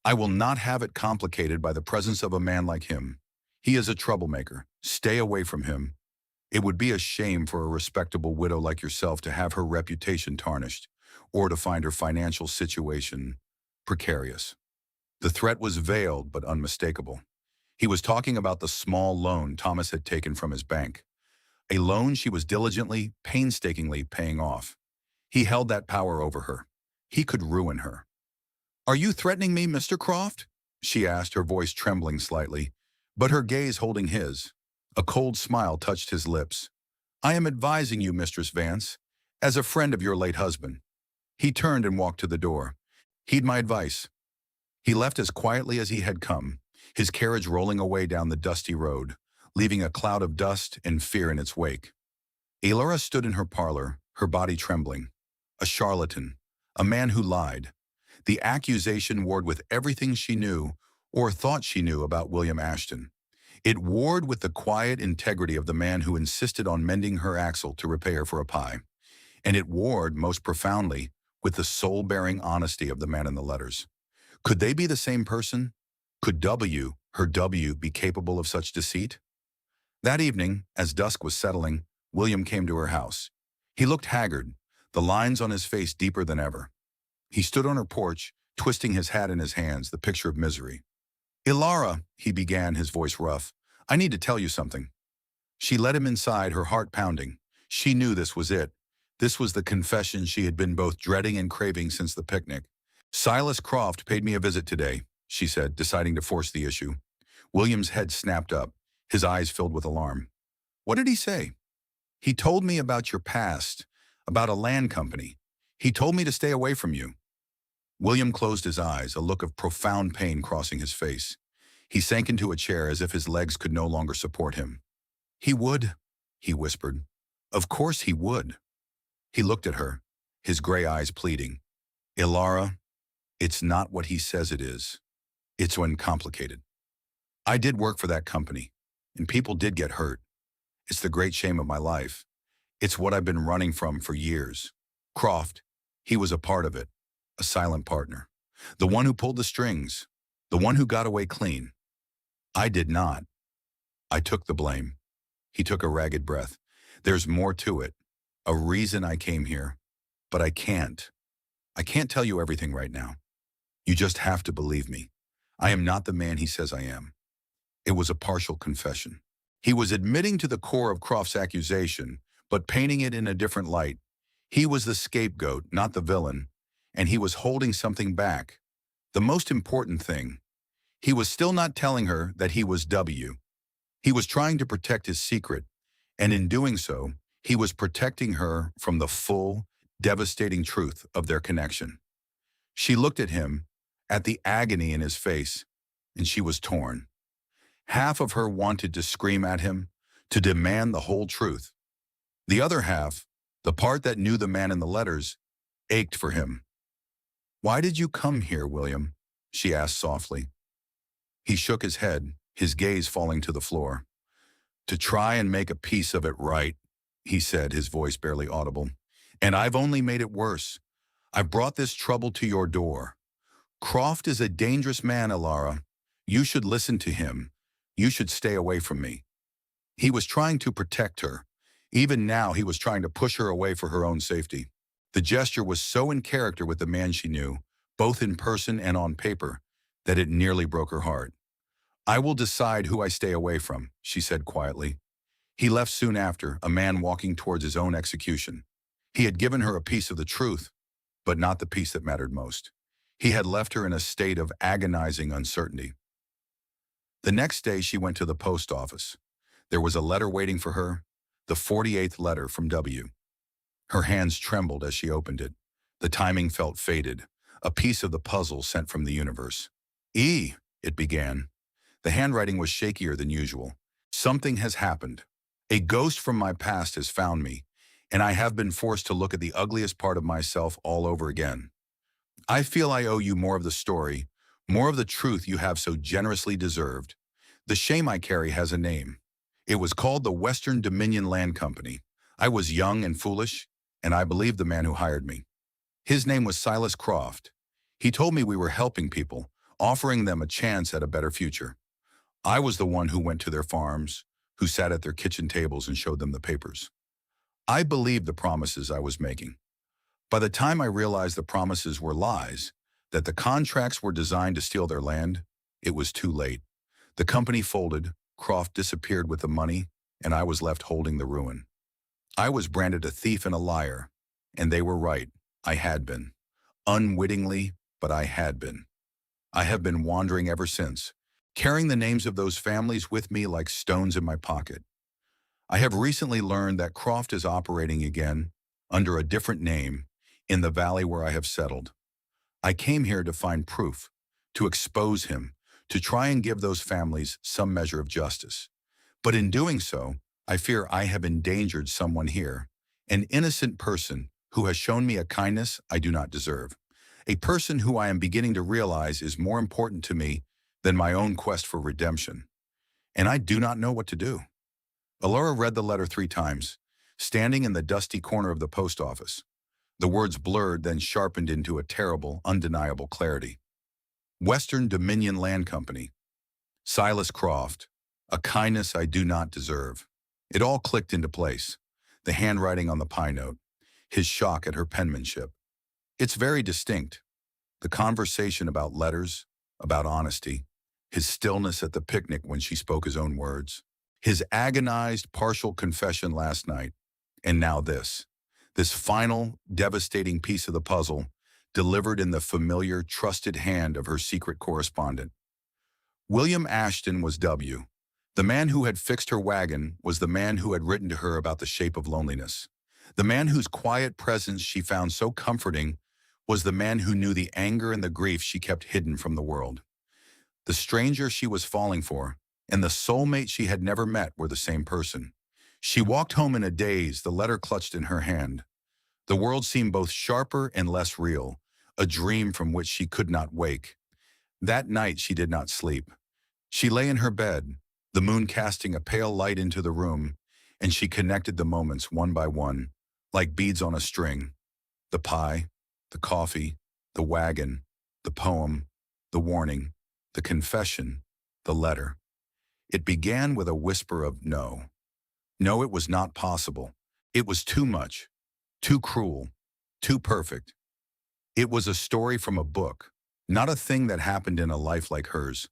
I will not have it complicated by the presence of a man like him. He is a troublemaker. Stay away from him. It would be a shame for a respectable widow like yourself to have her reputation tarnished, or to find her financial situation precarious." The threat was veiled but unmistakable. He was talking about the small loan Thomas had taken from his bank, a loan she was diligently, painstakingly paying off. He held that power over her. He could ruin her. "Are you threatening me, Mr. Croft?" she asked, her voice trembling slightly, but her gaze holding his. A cold smile touched his lips. "I am advising you, Mistress Vance, as a friend of your late husband." He turned and walked to the door. "Heed my advice." He left as quietly as he had come, his carriage rolling away down the dusty road, leaving a cloud of dust and fear in its wake. Elara stood in her parlor, her body trembling. A charlatan, a man who lied. The accusation warred with everything she knew, or thought she knew, about William Ashton. It warred with the quiet integrity of the man who insisted on mending her axle to repay her for a pie. And it warred, most profoundly, with the soul-bearing honesty of the man in the letters. Could they be the same person? Could her W, be capable of such deceit? That evening, as dusk was settling, William came to her house. He looked haggard, the lines on his face deeper than ever. He stood on her porch, twisting his hat in his hands, the picture of misery. "Elara," he began, his voice rough, "I need to tell you something." She led him inside, her heart pounding. She knew this was it. This was the confession she had been both dreading and craving since the picnic. "Silas Croft paid me a visit today," she said, deciding to force the issue. William's head snapped up, his eyes filled with alarm. "What did he say?" "He told me about your past, about a land company. He told me to stay away from you." William closed his eyes, a look of profound pain crossing his face. He sank into a chair as if his legs could no longer support him. "He would," he whispered. "Of course he would." He looked at her, his gray eyes pleading. "Elara, it's not what he says it is." It's uncomplicated. I did work for that company, and people did get hurt. It's the great shame of my life. It's what I've been running from for years. Croft, he was a part of it, a silent partner. The one who pulled the strings, the one who got away clean. I did not. I took the blame. He took a ragged breath. There's more to it. A reason I came here. But I can't. I can't tell you everything right now. You just have to believe me. I am not the man he says I am. It was a partial confession. He was admitting to the core of Croft's accusation, but painting it in a different light. He was the scapegoat, not the villain, and he was holding something back. The most important thing, he was still not telling her that he was W. He was trying to protect his secret, and in doing so, he was protecting her from the full, devastating truth of their connection. She looked at him, at the agony in his face, and she was torn. Half of her wanted to scream at him, to demand the whole truth. The other half, the part that knew the man in the letters, ached for him. "Why did you come here, William?" she asked softly. He shook his head, his gaze falling to the floor. "To try and make a piece of it right," he said, his voice barely audible. "And I've only made it worse. I've brought this trouble to your door. Croft is a dangerous man, Elara. You should listen to him. You should stay away from me." He was trying to protect her. Even now, he was trying to push her away for her own safety. The gesture was so in character with the man she knew, both in person and on paper, that it nearly broke her heart. "I will decide who I stay away from," she said quietly. He left soon after, a man walking towards his own execution. He had given her a piece of the truth, but not the piece that mattered most. He had left her in a state of agonizing uncertainty. The next day, she went to the post office. There was a letter waiting for her, the 48th letter from W. Her hands trembled as she opened it. The timing felt fated, a piece of the puzzle sent from the universe. It began. The handwriting was shakier than usual. "Something has happened. A ghost from my past has found me, and I have been forced to look at the ugliest part of myself all over again. I feel I owe you more of the story, more of the truth you have so generously deserved. The shame I carry has a name. It was called the Western Dominion Land Company. I was young and foolish, and I believed the man who hired me. His name was Silas Croft. He told me we were helping people, offering them a chance at a better future. I was the one who went to their farms, who sat at their kitchen tables and showed them the papers. I believed the promises I was making. By the time I realized the promises were lies, that the contracts were designed to steal their land, it was too late. The company folded, Croft disappeared with the money, and I was left holding the ruin. I was branded a thief and a liar, and they were right. I had been. Unwittingly, but I had been. I have been wandering ever since, carrying the names of those families with me like stones in my pocket. I have recently learned that Croft is operating again, under a different name, in the valley where I have settled. I came here to find proof, to expose him, to try and give those families some measure of justice. But in doing so, I fear I have endangered someone here, an innocent person who has shown me a kindness I do not deserve, a person who I am beginning to realize is more important to me than my own quest for redemption. And I do not know what to do." Elara read the letter 3 times, standing in the dusty corner of the post office. The words blurred, then sharpened into a terrible, undeniable clarity. Western Dominion Land Company. Silas Croft. A kindness I do not deserve. It all clicked into place. The handwriting on the pie note. His shock at her penmanship. It's very distinct. The conversation about letters, about honesty. His stillness at the picnic when she spoke his own words. His agonized, partial confession last night. And now this. This final, devastating piece of the puzzle, delivered in the familiar, trusted hand of her secret correspondent. William Ashton was W. The man who had fixed her wagon was the man who had written to her about the shape of loneliness. The man whose quiet presence she found so comforting was the man who knew the anger and the grief she kept hidden from the world. The stranger she was falling for and the soulmate she had never met were the same person. She walked home in a daze, the letter clutched in her hand. The world seemed both sharper and less real, a dream from which she could not wake. That night she did not sleep. She lay in her bed, the moon casting a pale light into the room, and she connected the moments one by one, like beads on a string. The pie, the coffee, the wagon, the poem, the warning, the confession, the letter. It began with a whisper of no. No, it was not possible. It was too much, too cruel, too perfect. It was a story from a book, not a thing that happened in a life like hers.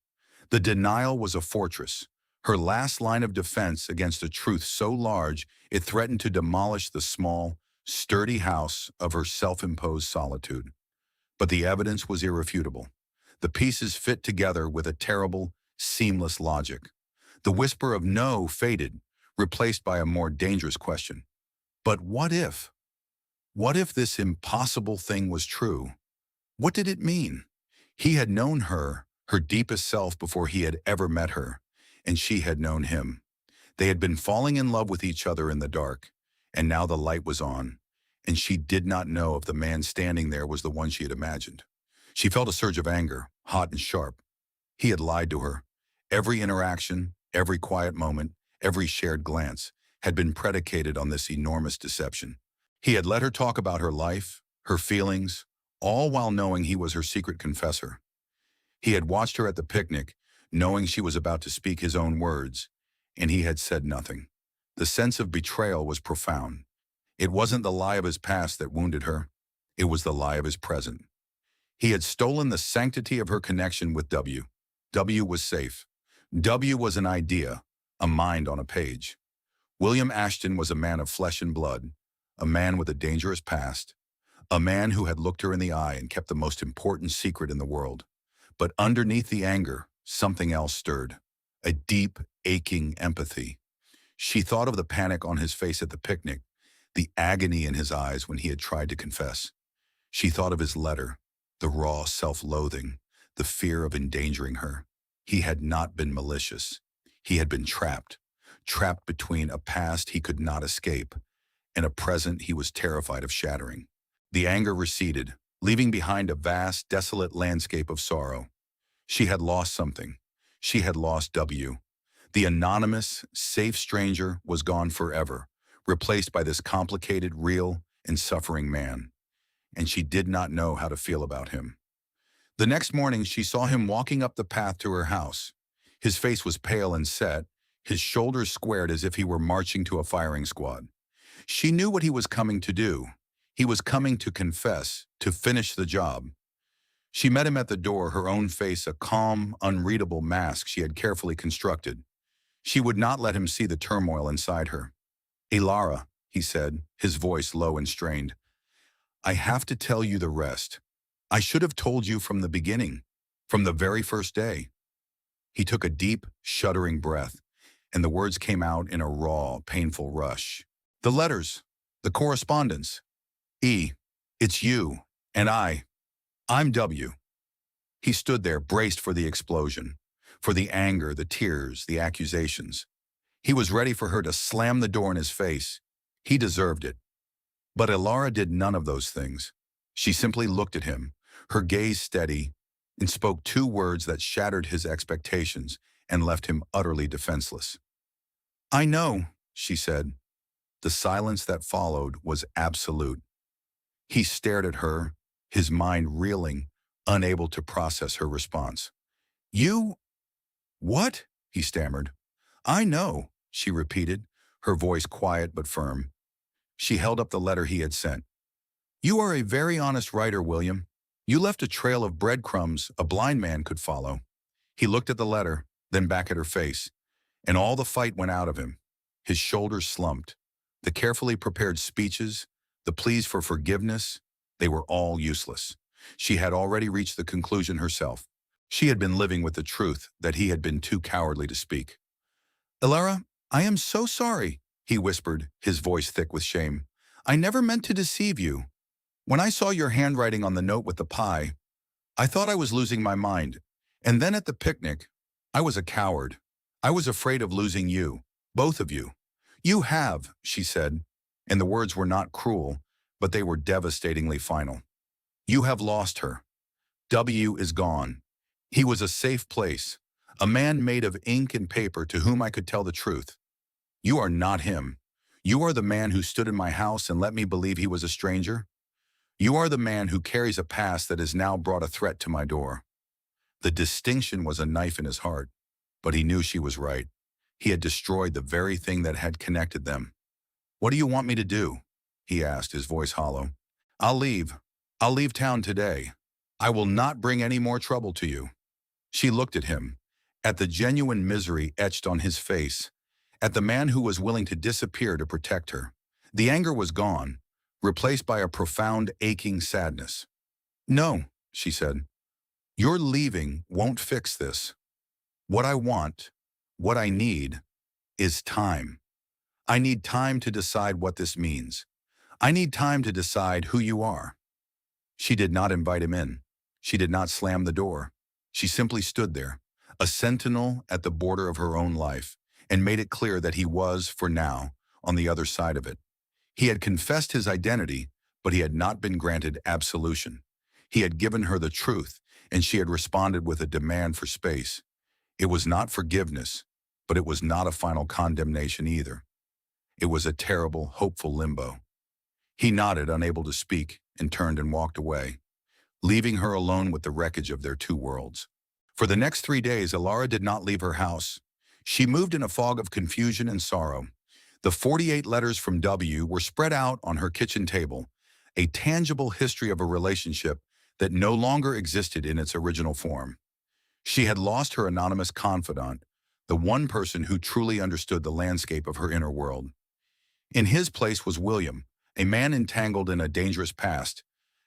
The denial was a fortress, her last line of defense against a truth so large it threatened to demolish the small, sturdy house of her self-imposed solitude. But the evidence was irrefutable. The pieces fit together with a terrible, seamless logic. The whisper of no faded, replaced by a more dangerous question. But what if? What if this impossible thing was true? What did it mean? He had known her, her deepest self, before he had ever met her, and she had known him. They had been falling in love with each other in the dark, and now the light was on, and she did not know if the man standing there was the one she had imagined. She felt a surge of anger, hot and sharp. He had lied to her. Every interaction, every quiet moment, every shared glance had been predicated on this enormous deception. He had let her talk about her life, her feelings, all while knowing he was her secret confessor. He had watched her at the picnic, knowing she was about to speak his own words, and he had said nothing. The sense of betrayal was profound. It wasn't the lie of his past that wounded her. It was the lie of his present. He had stolen the sanctity of her connection with W. W was safe. W was an idea, a mind on a page. William Ashton was a man of flesh and blood, a man with a dangerous past, a man who had looked her in the eye and kept the most important secret in the world. But underneath the anger, something else stirred, a deep, aching empathy. She thought of the panic on his face at the picnic, the agony in his eyes when he had tried to confess. She thought of his letter, the raw self-loathing, the fear of endangering her. He had not been malicious. He had been trapped between a past he could not escape and a present he was terrified of shattering. The anger receded, leaving behind a vast, desolate landscape of sorrow. She had lost something. She had lost W. The anonymous, safe stranger was gone forever, replaced by this complicated, real, and suffering man. And she did not know how to feel about him. The next morning, she saw him walking up the path to her house. His face was pale and set, his shoulders squared as if he were marching to a firing squad. She knew what he was coming to do. He was coming to confess, to finish the job. She met him at the door, her own face a calm, unreadable mask she had carefully constructed. She would not let him see the turmoil inside her. "Elara," he said, his voice low and strained, "I have to tell you the rest. I should have told you from the beginning, from the very first day." He took a deep, shuddering breath, and the words came out in a raw, painful rush. "The letters, the correspondence. E, it's you, and I'm W." He stood there, braced for the explosion, for the anger, the tears, the accusations. He was ready for her to slam the door in his face. He deserved it. But Elara did none of those things. She simply looked at him, her gaze steady, and spoke two words that shattered his expectations and left him utterly defenseless. "I know," she said. The silence that followed was absolute. He stared at her, his mind reeling, unable to process her response. "You? What?" he stammered. "I know," she repeated, her voice quiet but firm. She held up the letter he had sent. "You are a very honest writer, William. You left a trail of breadcrumbs a blind man could follow." He looked at the letter, then back at her face, and all the fight went out of him. His shoulders slumped. The carefully prepared speeches, the pleas for forgiveness, they were all useless. She had already reached the conclusion herself. She had been living with the truth that he had been too cowardly to speak. "Elara, I am so sorry," he whispered, his voice thick with shame. "I never meant to deceive you. When I saw your handwriting on the note with the pie, I thought I was losing my mind. And then at the picnic, I was a coward. I was afraid of losing you, both of you." "You have," she said, and the words were not cruel, but they were devastatingly final. "You have lost her. W is gone, He was a safe place, a man made of ink and paper to whom I could tell the truth. You are not him. You are the man who stood in my house and let me believe he was a stranger. You are the man who carries a past that has now brought a threat to my door. The distinction was a knife in his heart, but he knew she was right. He had destroyed the very thing that had connected them. What do you want me to do? He asked, his voice hollow. I'll leave. I'll leave town today. I will not bring any more trouble to you. She looked at him, at the genuine misery etched on his face, at the man who was willing to disappear to protect her. The anger was gone, replaced by a profound, aching sadness. No, she said. Your leaving won't fix this. What I want, what I need, is time. I need time to decide what this means. I need time to decide who you are. She did not invite him in. She did not slam the door. She simply stood there, a sentinel at the border of her own life, and made it clear that he was, for now, on the other side of it. He had confessed his identity, but he had not been granted absolution. He had given her the truth, and she had responded with a demand for space. It was not forgiveness, but it was not a final condemnation either. It was a terrible, hopeful limbo. He nodded, unable to speak, and turned and walked away, leaving her alone with the wreckage of their two worlds. For the next 3 days, Elara did not leave her house. She moved in a fog of confusion and sorrow. The 48 letters from W were spread out on her kitchen table, a tangible history of a relationship that no longer existed in its original form. She had lost her anonymous confidant, the one person who truly understood the landscape of her inner world. In his place was William, a man entangled in a dangerous past,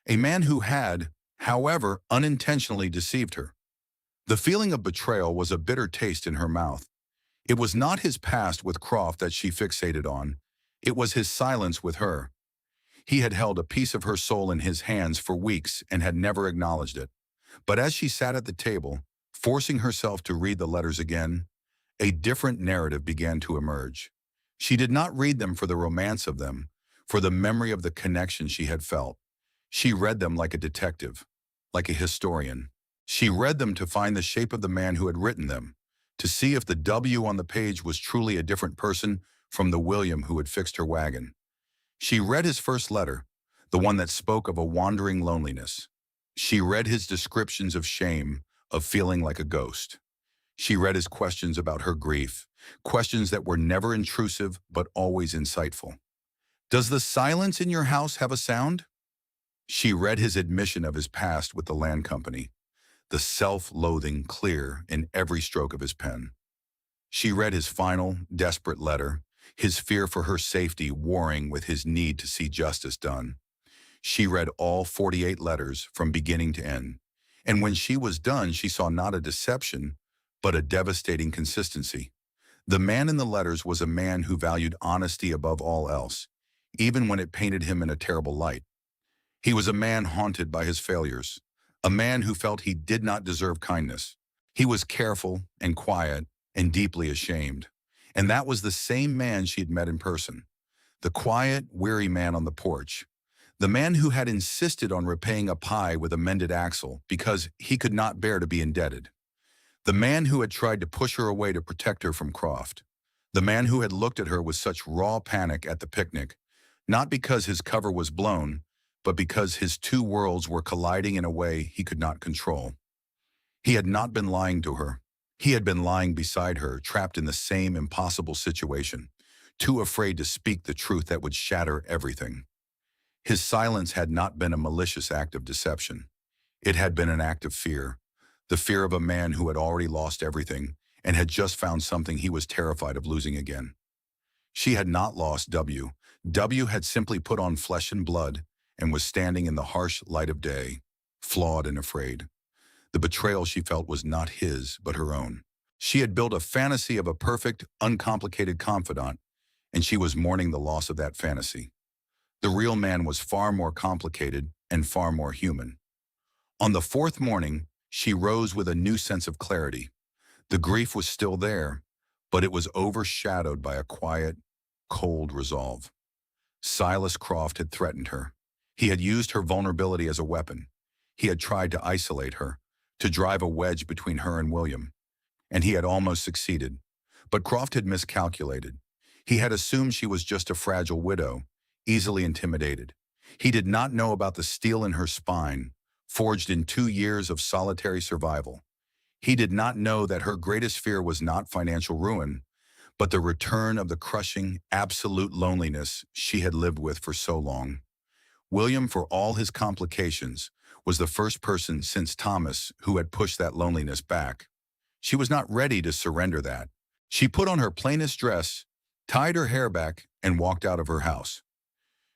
a man who had, however, unintentionally deceived her. The feeling of betrayal was a bitter taste in her mouth. It was not his past with Croft that she fixated on. It was his silence with her. He had held a piece of her soul in his hands for weeks and had never acknowledged it. But as she sat at the table, forcing herself to read the letters again, a different narrative began to emerge. She did not read them for the romance of them, for the memory of the connection she had felt. She read them like a detective, like a historian. She read them to find the shape of the man who had written them, to see if the W on the page was truly a different person from the William who had fixed her wagon. She read his first letter, the one that spoke of a wandering loneliness. She read his descriptions of shame, of feeling like a ghost. She read his questions about her grief, questions that were never intrusive but always insightful. Does the silence in your house have a sound? She read his admission of his past with the land company, the self-loathing clear in every stroke of his pen. She read his final, desperate letter, his fear for her safety warring with his need to see justice done. She read all 48 letters from beginning to end, and when she was done, she saw not a deception, but a devastating consistency. The man in the letters was a man who valued honesty above all else, even when it painted him in a terrible light. He was a man haunted by his failures, a man who felt he did not deserve kindness. He was careful and quiet and deeply ashamed. And that was the same man she had met in person. The quiet, weary man on the porch. The man who had insisted on repaying a pie with a mended axle because he could not bear to be indebted. The man who had tried to push her away to protect her from Croft. The man who had looked at her with such raw panic at the picnic, not because his cover was blown, but because his two worlds were colliding in a way he could not control. He had not been lying to her. He had been lying beside her, trapped in the same impossible situation, too afraid to speak the truth that would shatter everything. His silence had not been a malicious act of deception. It had been an act of fear, the fear of a man who had already lost everything and had just found something he was terrified of losing again. She had not lost W. W had simply put on flesh and blood and was standing in the harsh light of day, flawed and afraid. The betrayal she felt was not his, but her own. She had built a fantasy of a perfect, uncomplicated confidant, and she was mourning the loss of that fantasy. The real man was far more complicated and far more human. On the fourth morning, she rose with a new sense of clarity. The grief was still there, but it was overshadowed by a quiet, cold resolve. Silas Croft had threatened her. He had used her vulnerability as a weapon. He had tried to isolate her, to drive a wedge between her and William, and he had almost succeeded. But Croft had miscalculated. He had assumed she was just a fragile widow, easily intimidated. He did not know about the steel in her spine, forged in 2 years of solitary survival. He did not know that her greatest fear was not financial ruin, but the return of the crushing, absolute loneliness she had lived with for so long. William, for all his complications, was the first person since Thomas who had pushed that loneliness back. She was not ready to surrender that. She put on her plainest dress, tied her hair back, and walked out of her house.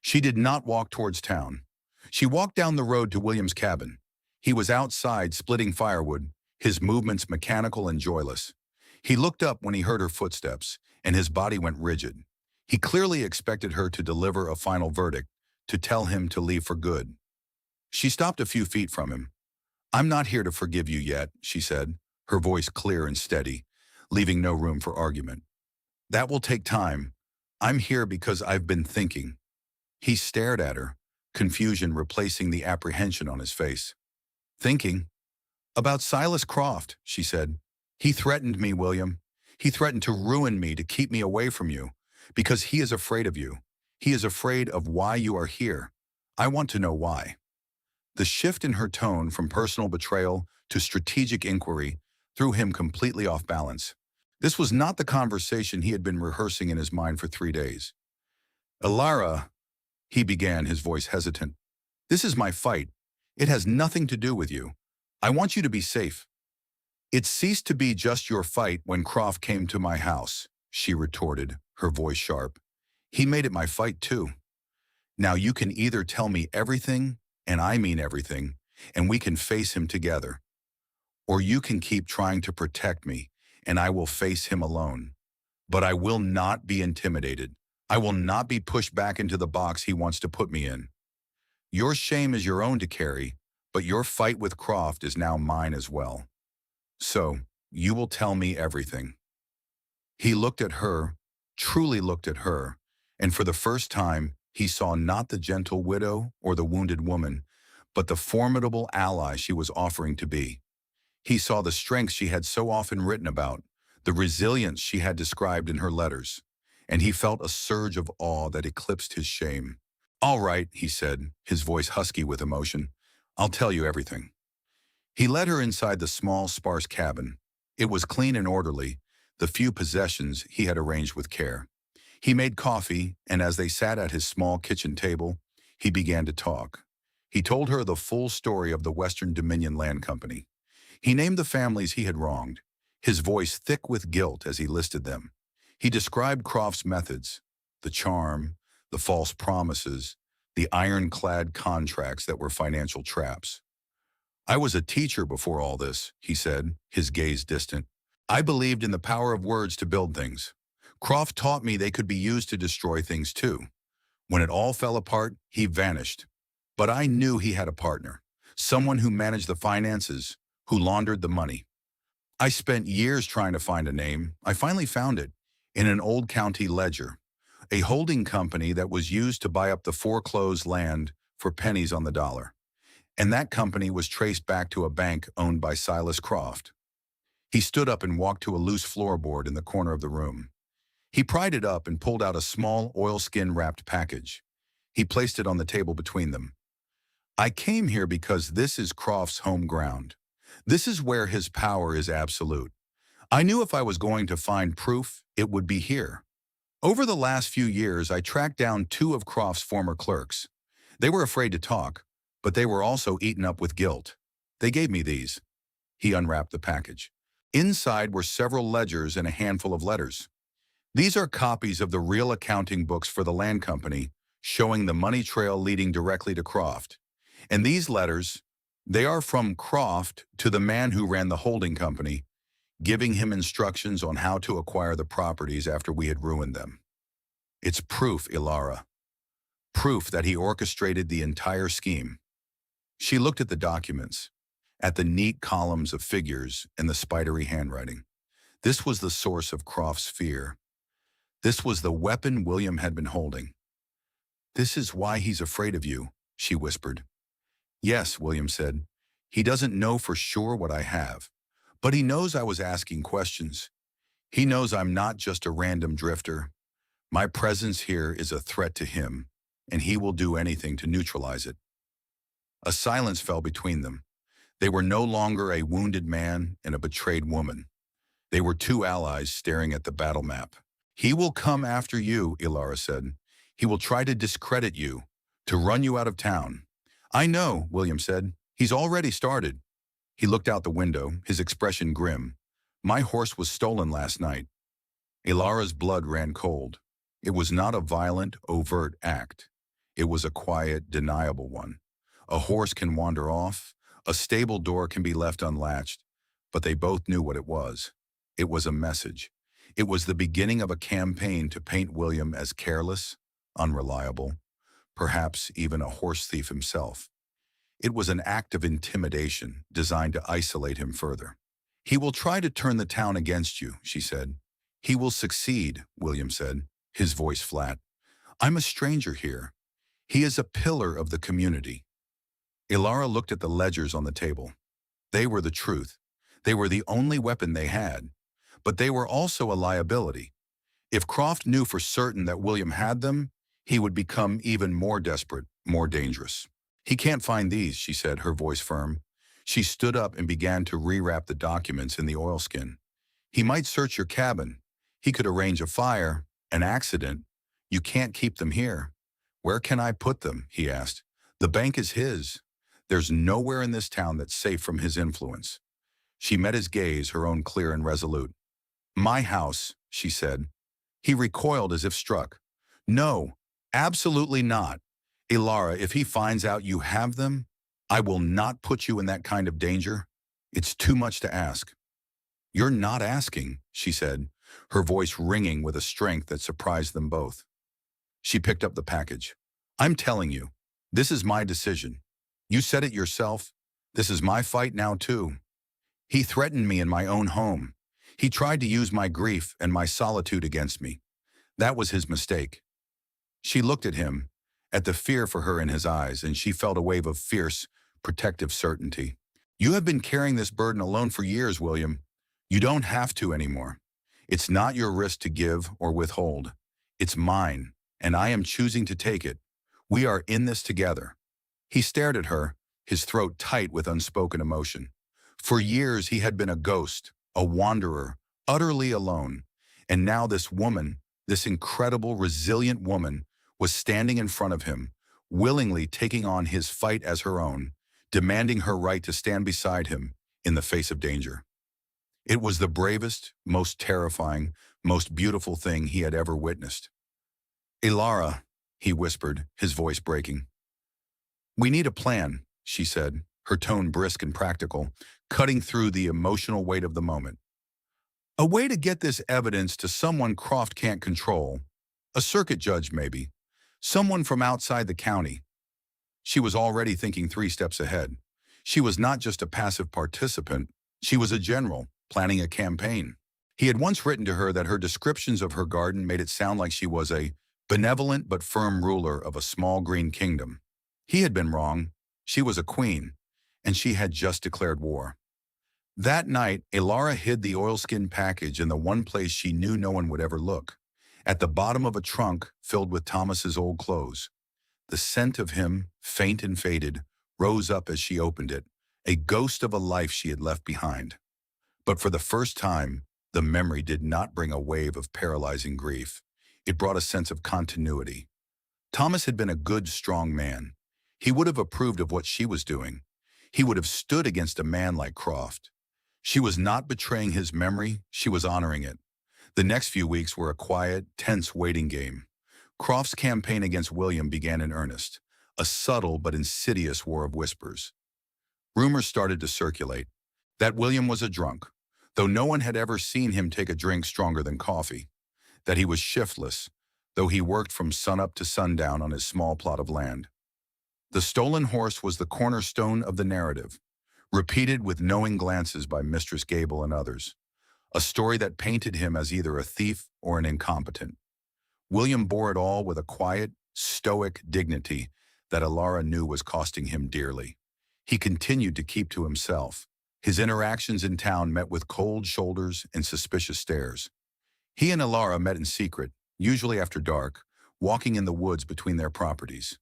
She did not walk towards town. She walked down the road to William's cabin. He was outside splitting firewood, his movements mechanical and joyless. He looked up when he heard her footsteps, and his body went rigid. He clearly expected her to deliver a final verdict, to tell him to leave for good. She stopped a few feet from him. "I'm not here to forgive you yet," she said, her voice clear and steady, leaving no room for argument. "That will take time. I'm here because I've been thinking." He stared at her, confusion replacing the apprehension on his face. "Thinking? About Silas Croft," she said. "He threatened me, William. He threatened to ruin me, to keep me away from you, because he is afraid of you. He is afraid of why you are here. I want to know why." The shift in her tone from personal betrayal to strategic inquiry threw him completely off balance. This was not the conversation he had been rehearsing in his mind for 3 days. "Elara," he began, his voice hesitant. "This is my fight. It has nothing to do with you. I want you to be safe." "It ceased to be just your fight when Croft came to my house," she retorted, her voice sharp. "He made it my fight too. Now you can either tell me everything, and I mean everything, and we can face him together. Or you can keep trying to protect me, and I will face him alone. But I will not be intimidated. I will not be pushed back into the box he wants to put me in. Your shame is your own to carry, but your fight with Croft is now mine as well. So, you will tell me everything." He looked at her, truly looked at her, and for the first time, he saw not the gentle widow or the wounded woman, but the formidable ally she was offering to be. He saw the strength she had so often written about, the resilience she had described in her letters, and he felt a surge of awe that eclipsed his shame. "All right," he said, his voice husky with emotion. "I'll tell you everything." He led her inside the small, sparse cabin. It was clean and orderly, the few possessions he had arranged with care. He made coffee, and as they sat at his small kitchen table, he began to talk. He told her the full story of the Western Dominion Land Company. He named the families he had wronged, his voice thick with guilt as he listed them. He described Croft's methods, the charm, the false promises, the ironclad contracts that were financial traps. "I was a teacher before all this," he said, his gaze distant. "I believed in the power of words to build things. Croft taught me they could be used to destroy things too. When it all fell apart, he vanished. But I knew he had a partner, someone who managed the finances, who laundered the money. I spent years trying to find a name. I finally found it, in an old county ledger, a holding company that was used to buy up the foreclosed land for pennies on the dollar. And that company was traced back to a bank owned by Silas Croft." He stood up and walked to a loose floorboard in the corner of the room. He pried it up and pulled out a small oilskin-wrapped package. He placed it on the table between them. "I came here because this is Croft's home ground. This is where his power is absolute. I knew if I was going to find proof, it would be here. Over the last few years, I tracked down 2 of Croft's former clerks. They were afraid to talk, but they were also eaten up with guilt. They gave me these." He unwrapped the package. Inside were several ledgers and a handful of letters. "These are copies of the real accounting books for the land company, showing the money trail leading directly to Croft. And these letters, they are from Croft to the man who ran the holding company, giving him instructions on how to acquire the properties after we had ruined them. It's proof, Elara. Proof that he orchestrated the entire scheme." She looked at the documents, at the neat columns of figures and the spidery handwriting. This was the source of Croft's fear. This was the weapon William had been holding. "This is why he's afraid of you," she whispered. "Yes," William said. He doesn't know for sure what I have, but he knows I was asking questions. He knows I'm not just a random drifter. My presence here is a threat to him, and he will do anything to neutralize it." A silence fell between them. They were no longer a wounded man and a betrayed woman. They were two allies staring at the battle map. "He will come after you," Elara said. "He will try to discredit you, to run you out of town." "I know," William said. "He's already started." He looked out the window, his expression grim. "My horse was stolen last night." Elara's blood ran cold. It was not a violent, overt act. It was a quiet, deniable one. A horse can wander off. A stable door can be left unlatched. But they both knew what it was. It was a message. It was the beginning of a campaign to paint William as careless, unreliable, perhaps even a horse thief himself. It was an act of intimidation designed to isolate him further. "He will try to turn the town against you," she said. "He will succeed," William said, his voice flat. "I'm a stranger here. He is a pillar of the community." Elara looked at the ledgers on the table. They were the truth. They were the only weapon they had. But they were also a liability. If Croft knew for certain that William had them, he would become even more desperate, more dangerous. "He can't find these," she said, her voice firm. She stood up and began to rewrap the documents in the oilskin. "He might search your cabin. He could arrange a fire, an accident. You can't keep them here." "Where can I put them?" he asked. "The bank is his. There's nowhere in this town that's safe from his influence." She met his gaze, her own clear and resolute. "My house," she said. He recoiled as if struck. "No, absolutely not. Elara, if he finds out you have them, I will not put you in that kind of danger. It's too much to ask." "You're not asking," she said, her voice ringing with a strength that surprised them both. She picked up the package. "I'm telling you, this is my decision. You said it yourself. This is my fight now too. He threatened me in my own home. He tried to use my grief and my solitude against me. That was his mistake." She looked at him, at the fear for her in his eyes, and she felt a wave of fierce, protective certainty. "You have been carrying this burden alone for years, William. You don't have to anymore. It's not your risk to give or withhold. It's mine, and I am choosing to take it. We are in this together." He stared at her, his throat tight with unspoken emotion. For years he had been a ghost, a wanderer, utterly alone. And now this woman, this incredible, resilient woman, was standing in front of him, willingly taking on his fight as her own, demanding her right to stand beside him in the face of danger. It was the bravest, most terrifying, most beautiful thing he had ever witnessed. "Elara," he whispered, his voice breaking. "We need a plan," she said, her tone brisk and practical, cutting through the emotional weight of the moment. "A way to get this evidence to someone Croft can't control. A circuit judge, maybe. Someone from outside the county." She was already thinking 3 steps ahead. She was not just a passive participant. She was a general, planning a campaign. He had once written to her that her descriptions of her garden made it sound like she was a benevolent but firm ruler of a small green kingdom. He had been wrong. She was a queen, and she had just declared war. That night, Elara hid the oilskin package in the one place she knew no one would ever look, at the bottom of a trunk filled with Thomas's old clothes. The scent of him, faint and faded, rose up as she opened it, a ghost of a life she had left behind. But for the first time, the memory did not bring a wave of paralyzing grief. It brought a sense of continuity. Thomas had been a good, strong man. He would have approved of what she was doing. He would have stood against a man like Croft. She was not betraying his memory, she was honoring it. The next few weeks were a quiet, tense waiting game. Croft's campaign against William began in earnest, a subtle but insidious war of whispers. Rumors started to circulate that William was a drunk, though no one had ever seen him take a drink stronger than coffee. That he was shiftless, though he worked from sunup to sundown on his small plot of land. The stolen horse was the cornerstone of the narrative, repeated with knowing glances by Mistress Gable and others, a story that painted him as either a thief or an incompetent. William bore it all with a quiet, stoic dignity that Elara knew was costing him dearly. He continued to keep to himself. His interactions in town met with cold shoulders and suspicious stares. He and Elara met in secret, usually after dark, walking in the woods between their properties.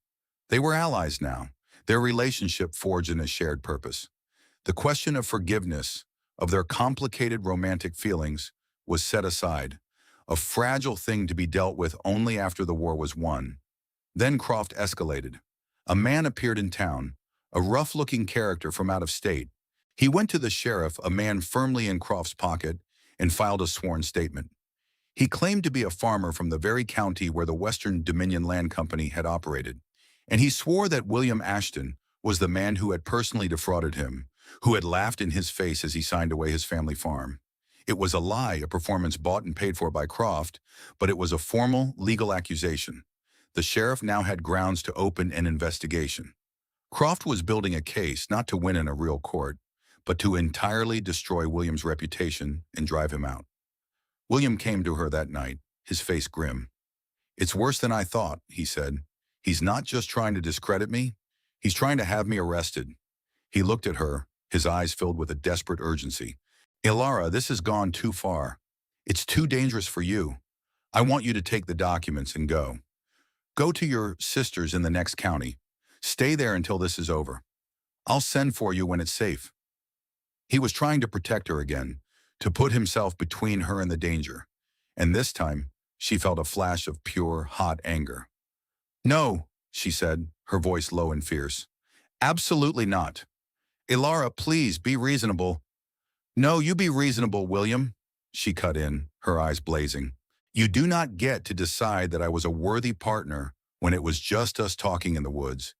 They were allies now, their relationship forged in a shared purpose. The question of forgiveness, of their complicated romantic feelings, was set aside, a fragile thing to be dealt with only after the war was won. Then Croft escalated. A man appeared in town, a rough-looking character from out of state. He went to the sheriff, a man firmly in Croft's pocket, and filed a sworn statement. He claimed to be a farmer from the very county where the Western Dominion Land Company had operated, and he swore that William Ashton was the man who had personally defrauded him, who had laughed in his face as he signed away his family farm. It was a lie, a performance bought and paid for by Croft, but it was a formal, legal accusation. The sheriff now had grounds to open an investigation. Croft was building a case not to win in a real court, but to entirely destroy William's reputation and drive him out. William came to her that night, his face grim. "It's worse than I thought," he said. "He's not just trying to discredit me, he's trying to have me arrested." He looked at her, his eyes filled with a desperate urgency. "Elara, this has gone too far. It's too dangerous for you. I want you to take the documents and go. Go to your sister's in the next county. Stay there until this is over. I'll send for you when it's safe." He was trying to protect her again, to put himself between her and the danger. And this time, she felt a flash of pure, hot anger. "No," she said, her voice low and fierce. "Absolutely not. Elara, please, be reasonable." "No, you be reasonable, William," she cut in, her eyes blazing. "You do not get to decide that I was a worthy partner when it was just us talking in the woods.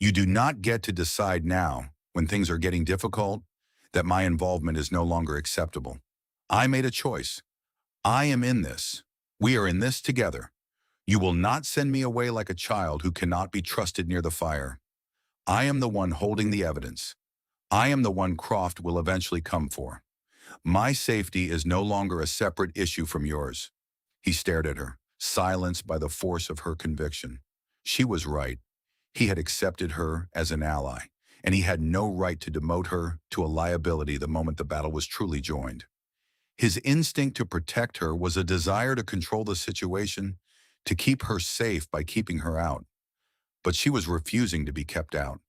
You do not get to decide now, when things are getting difficult, that my involvement is no longer acceptable. I made a choice. I am in this. We are in this together. You will not send me away like a child who cannot be trusted near the fire. I am the one holding the evidence. I am the one Croft will eventually come for. My safety is no longer a separate issue from yours." He stared at her, silenced by the force of her conviction. She was right. He had accepted her as an ally, and he had no right to demote her to a liability the moment the battle was truly joined. His instinct to protect her was a desire to control the situation, to keep her safe by keeping her out. But she was refusing to be kept out.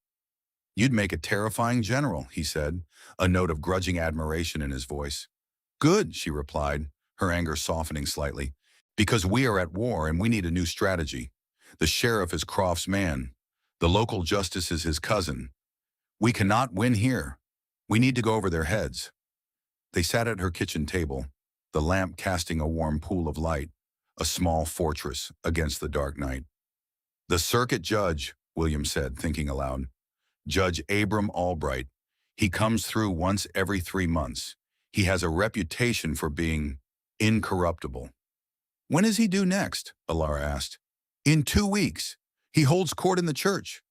"You'd make a terrifying general," he said, a note of grudging admiration in his voice. "Good," she replied, her anger softening slightly, "because we are at war and we need a new strategy. The sheriff is Croft's man. The local justice is his cousin. We cannot win here. We need to go over their heads." They sat at her kitchen table, the lamp casting a warm pool of light, a small fortress against the dark night. "The circuit judge," William said, thinking aloud. "Judge Abram Albright. He comes through once every 3 months. He has a reputation for being incorruptible." "When is he due next?" Elara asked. "In 2 weeks. He holds court in the church."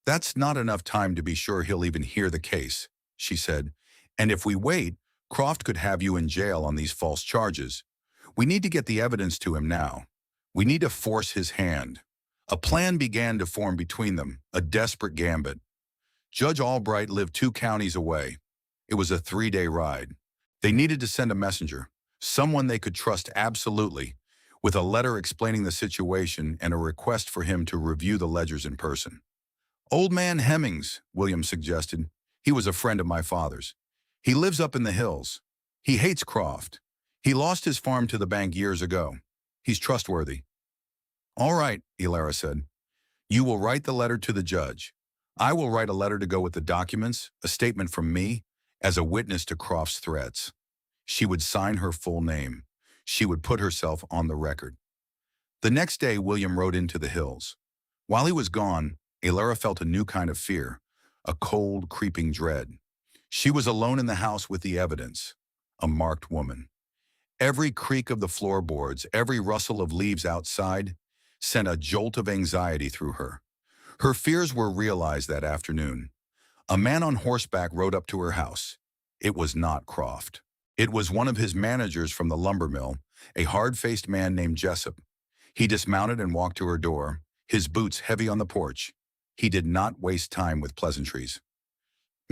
"That's not enough time to be sure he'll even hear the case," she said. "And if we wait, Croft could have you in jail on these false charges. We need to get the evidence to him now. We need to force his hand." A plan began to form between them, a desperate gambit. Judge Albright lived 2 counties away. It was a 3-day ride. They needed to send a messenger, someone they could trust absolutely, with a letter explaining the situation and a request for him to review the ledgers in person. "Old man Hemmings," William suggested. "He was a friend of my father's. He lives up in the hills. He hates Croft. He lost his farm to the bank years ago. He's trustworthy." "All right," Elara said. "You will write the letter to the judge. I will write a letter to go with the documents, a statement from me, as a witness to Croft's threats." She would sign her full name. She would put herself on the record. The next day, William rode into the hills. While he was gone, Elara felt a new kind of fear, a cold, creeping dread. She was alone in the house with the evidence, a marked woman. Every creak of the floorboards, every rustle of leaves outside, sent a jolt of anxiety through her. Her fears were realized that afternoon. A man on horseback rode up to her house. It was not Croft. It was one of his managers from the lumber mill, a hard-faced man named Jessup. He dismounted and walked to her door, his boots heavy on the porch. He did not waste time with pleasantries.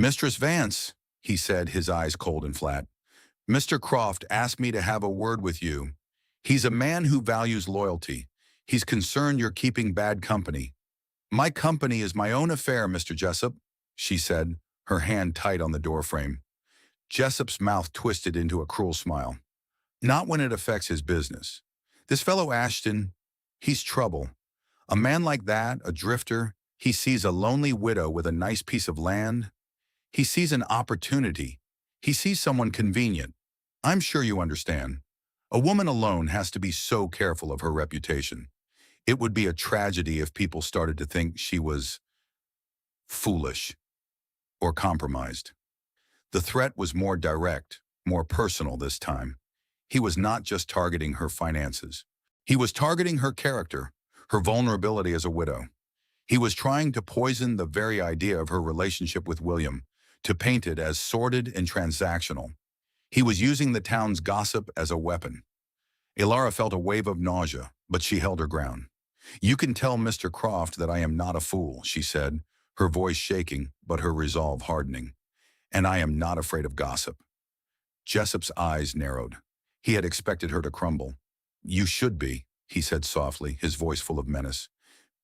"Mistress Vance," he said, his eyes cold and flat. "Mr. Croft asked me to have a word with you. He's a man who values loyalty. He's concerned you're keeping bad company." "My company is my own affair, Mr. Jessup," she said, her hand tight on the doorframe. Jessup's mouth twisted into a cruel smile. "Not when it affects his business. This fellow Ashton, he's trouble. A man like that, a drifter, he sees a lonely widow with a nice piece of land. He sees an opportunity. He sees someone convenient. I'm sure you understand. A woman alone has to be so careful of her reputation. It would be a tragedy if people started to think she was foolish or compromised." The threat was more direct, more personal this time. He was not just targeting her finances. He was targeting her character, her vulnerability as a widow. He was trying to poison the very idea of her relationship with William, to paint it as sordid and transactional. He was using the town's gossip as a weapon. Elara felt a wave of nausea, but she held her ground. "You can tell Mr. Croft that I am not a fool," she said, her voice shaking, but her resolve hardening. "And I am not afraid of gossip." Jessup's eyes narrowed. He had expected her to crumble. "You should be," he said softly, his voice full of menace.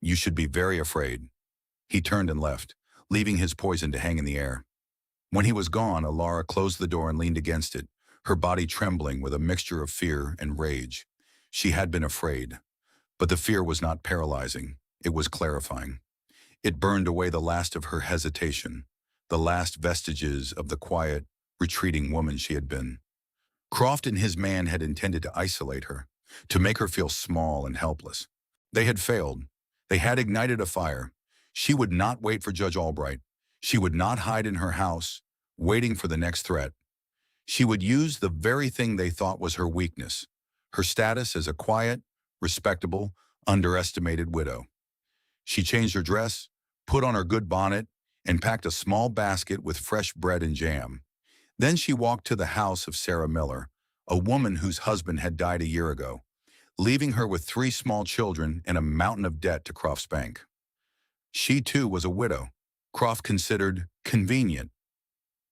"You should be very afraid." He turned and left, leaving his poison to hang in the air. When he was gone, Elara closed the door and leaned against it, her body trembling with a mixture of fear and rage. She had been afraid, but the fear was not paralyzing. It was clarifying. It burned away the last of her hesitation, the last vestiges of the quiet, retreating woman she had been. Croft and his man had intended to isolate her, to make her feel small and helpless. They had failed. They had ignited a fire. She would not wait for Judge Albright. She would not hide in her house, waiting for the next threat. She would use the very thing they thought was her weakness, her status as a quiet, respectable, underestimated widow. She changed her dress, put on her good bonnet, and packed a small basket with fresh bread and jam. Then she walked to the house of Sarah Miller, a woman whose husband had died a year ago, leaving her with 3 small children and a mountain of debt to Croft's bank. She too was a widow, Croft considered convenient.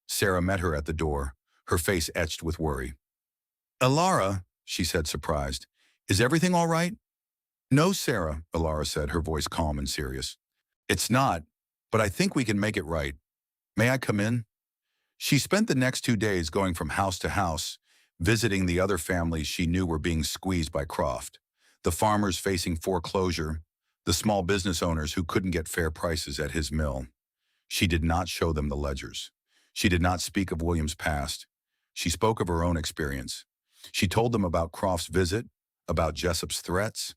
Sarah met her at the door, her face etched with worry. "Elara," she said, surprised, "is everything all right?" "No, Sarah," Elara said, her voice calm and serious. "It's not, but I think we can make it right. May I come in?" She spent the next 2 days going from house to house, visiting the other families she knew were being squeezed by Croft, the farmers facing foreclosure, the small business owners who couldn't get fair prices at his mill. She did not show them the ledgers. She did not speak of William's past. She spoke of her own experience. She told them about Croft's visit, about Jessup's threats.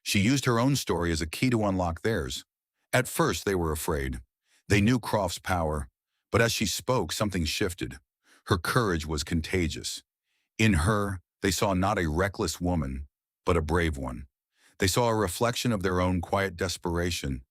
She used her own story as a key to unlock theirs. At first, they were afraid. They knew Croft's power, but as she spoke, something shifted. Her courage was contagious. In her, they saw not a reckless woman, but a brave one. They saw a reflection of their own quiet desperation,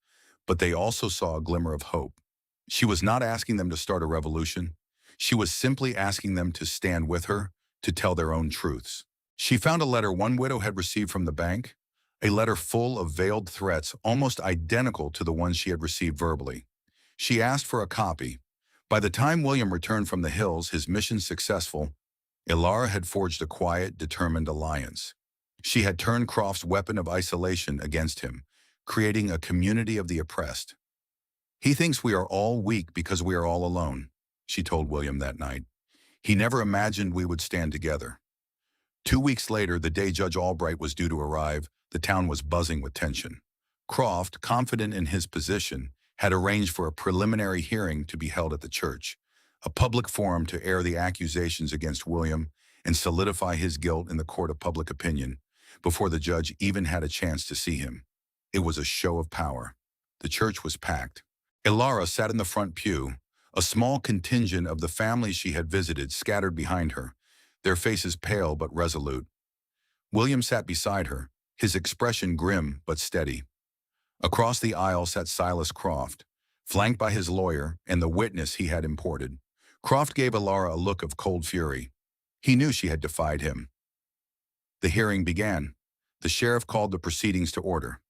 but they also saw a glimmer of hope. She was not asking them to start a revolution. She was simply asking them to stand with her, to tell their own truths. She found a letter one widow had received from the bank, a letter full of veiled threats almost identical to the ones she had received verbally. She asked for a copy. By the time William returned from the hills, his mission successful, Elara had forged a quiet, determined alliance. She had turned Croft's weapon of isolation against him, creating a community of the oppressed. "He thinks we are all weak because we are all alone," she told William that night. "He never imagined we would stand together." 2 weeks later, the day Judge Albright was due to arrive, the town was buzzing with tension. Croft, confident in his position, had arranged for a preliminary hearing to be held at the church, a public forum to air the accusations against William and solidify his guilt in the court of public opinion, before the judge even had a chance to see him. It was a show of power. The church was packed. Elara sat in the front pew, a small contingent of the families she had visited scattered behind her, their faces pale but resolute. William sat beside her, his expression grim but steady. Across the aisle sat Silas Croft, flanked by his lawyer and the witness he had imported. Croft gave Elara a look of cold fury. He knew she had defied him. The hearing began. The sheriff called the proceedings to order.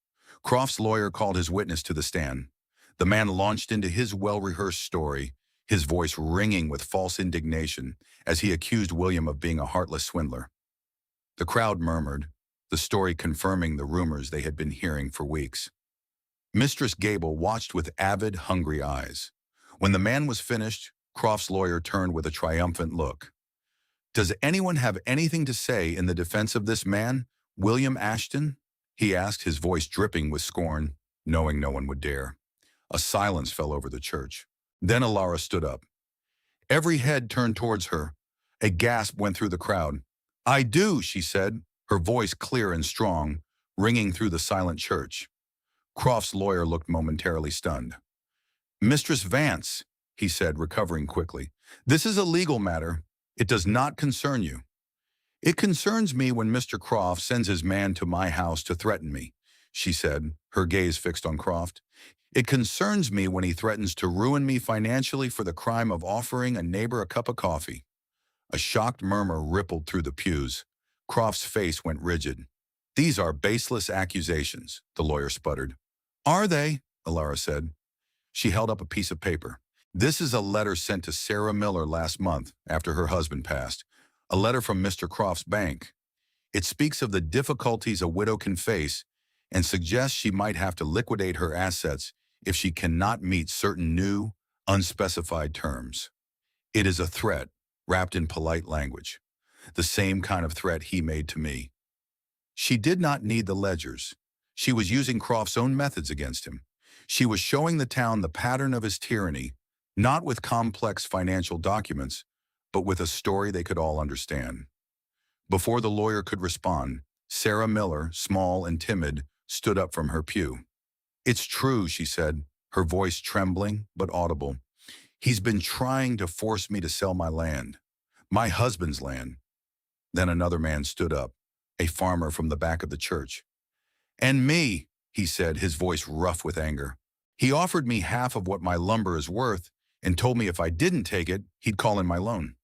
Croft's lawyer called his witness to the stand. The man launched into his well-rehearsed story, his voice ringing with false indignation as he accused William of being a heartless swindler. The crowd murmured, the story confirming the rumors they had been hearing for weeks. Mistress Gable watched with avid, hungry eyes. When the man was finished, Croft's lawyer turned with a triumphant look. "Does anyone have anything to say in the defense of this man, William Ashton?" he asked, his voice dripping with scorn, knowing no one would dare. A silence fell over the church. Then Elara stood up. Every head turned towards her. A gasp went through the crowd. "I do," she said, her voice clear and strong, ringing through the silent church. Croft's lawyer looked momentarily stunned. "Mistress Vance," he said, recovering quickly, "this is a legal matter. It does not concern you." "It concerns me when Mr. Croft sends his man to my house to threaten me," she said, her gaze fixed on Croft. "It concerns me when he threatens to ruin me financially for the crime of offering a neighbor a cup of coffee." A shocked murmur rippled through the pews. Croft's face went rigid. "These are baseless accusations," the lawyer sputtered. "Are they?" Elara said. She held up a piece of paper. "This is a letter sent to Sarah Miller last month after her husband passed. A letter from Mr. Croft's bank. It speaks of the difficulties a widow can face and suggests she might have to liquidate her assets if she cannot meet certain new, unspecified terms. It is a threat, wrapped in polite language. The same kind of threat he made to me." She did not need the ledgers. She was using Croft's own methods against him. She was showing the town the pattern of his tyranny, not with complex financial documents, but with a story they could all understand. Before the lawyer could respond, Sarah Miller, small and timid, stood up from her pew. "It's true," she said, her voice trembling but audible. "He's been trying to force me to sell my land. My husband's land." Then another man stood up, a farmer from the back of the church. "And me," he said, his voice rough with anger. "He offered me half of what my lumber is worth and told me if I didn't take it, he'd call in my loan."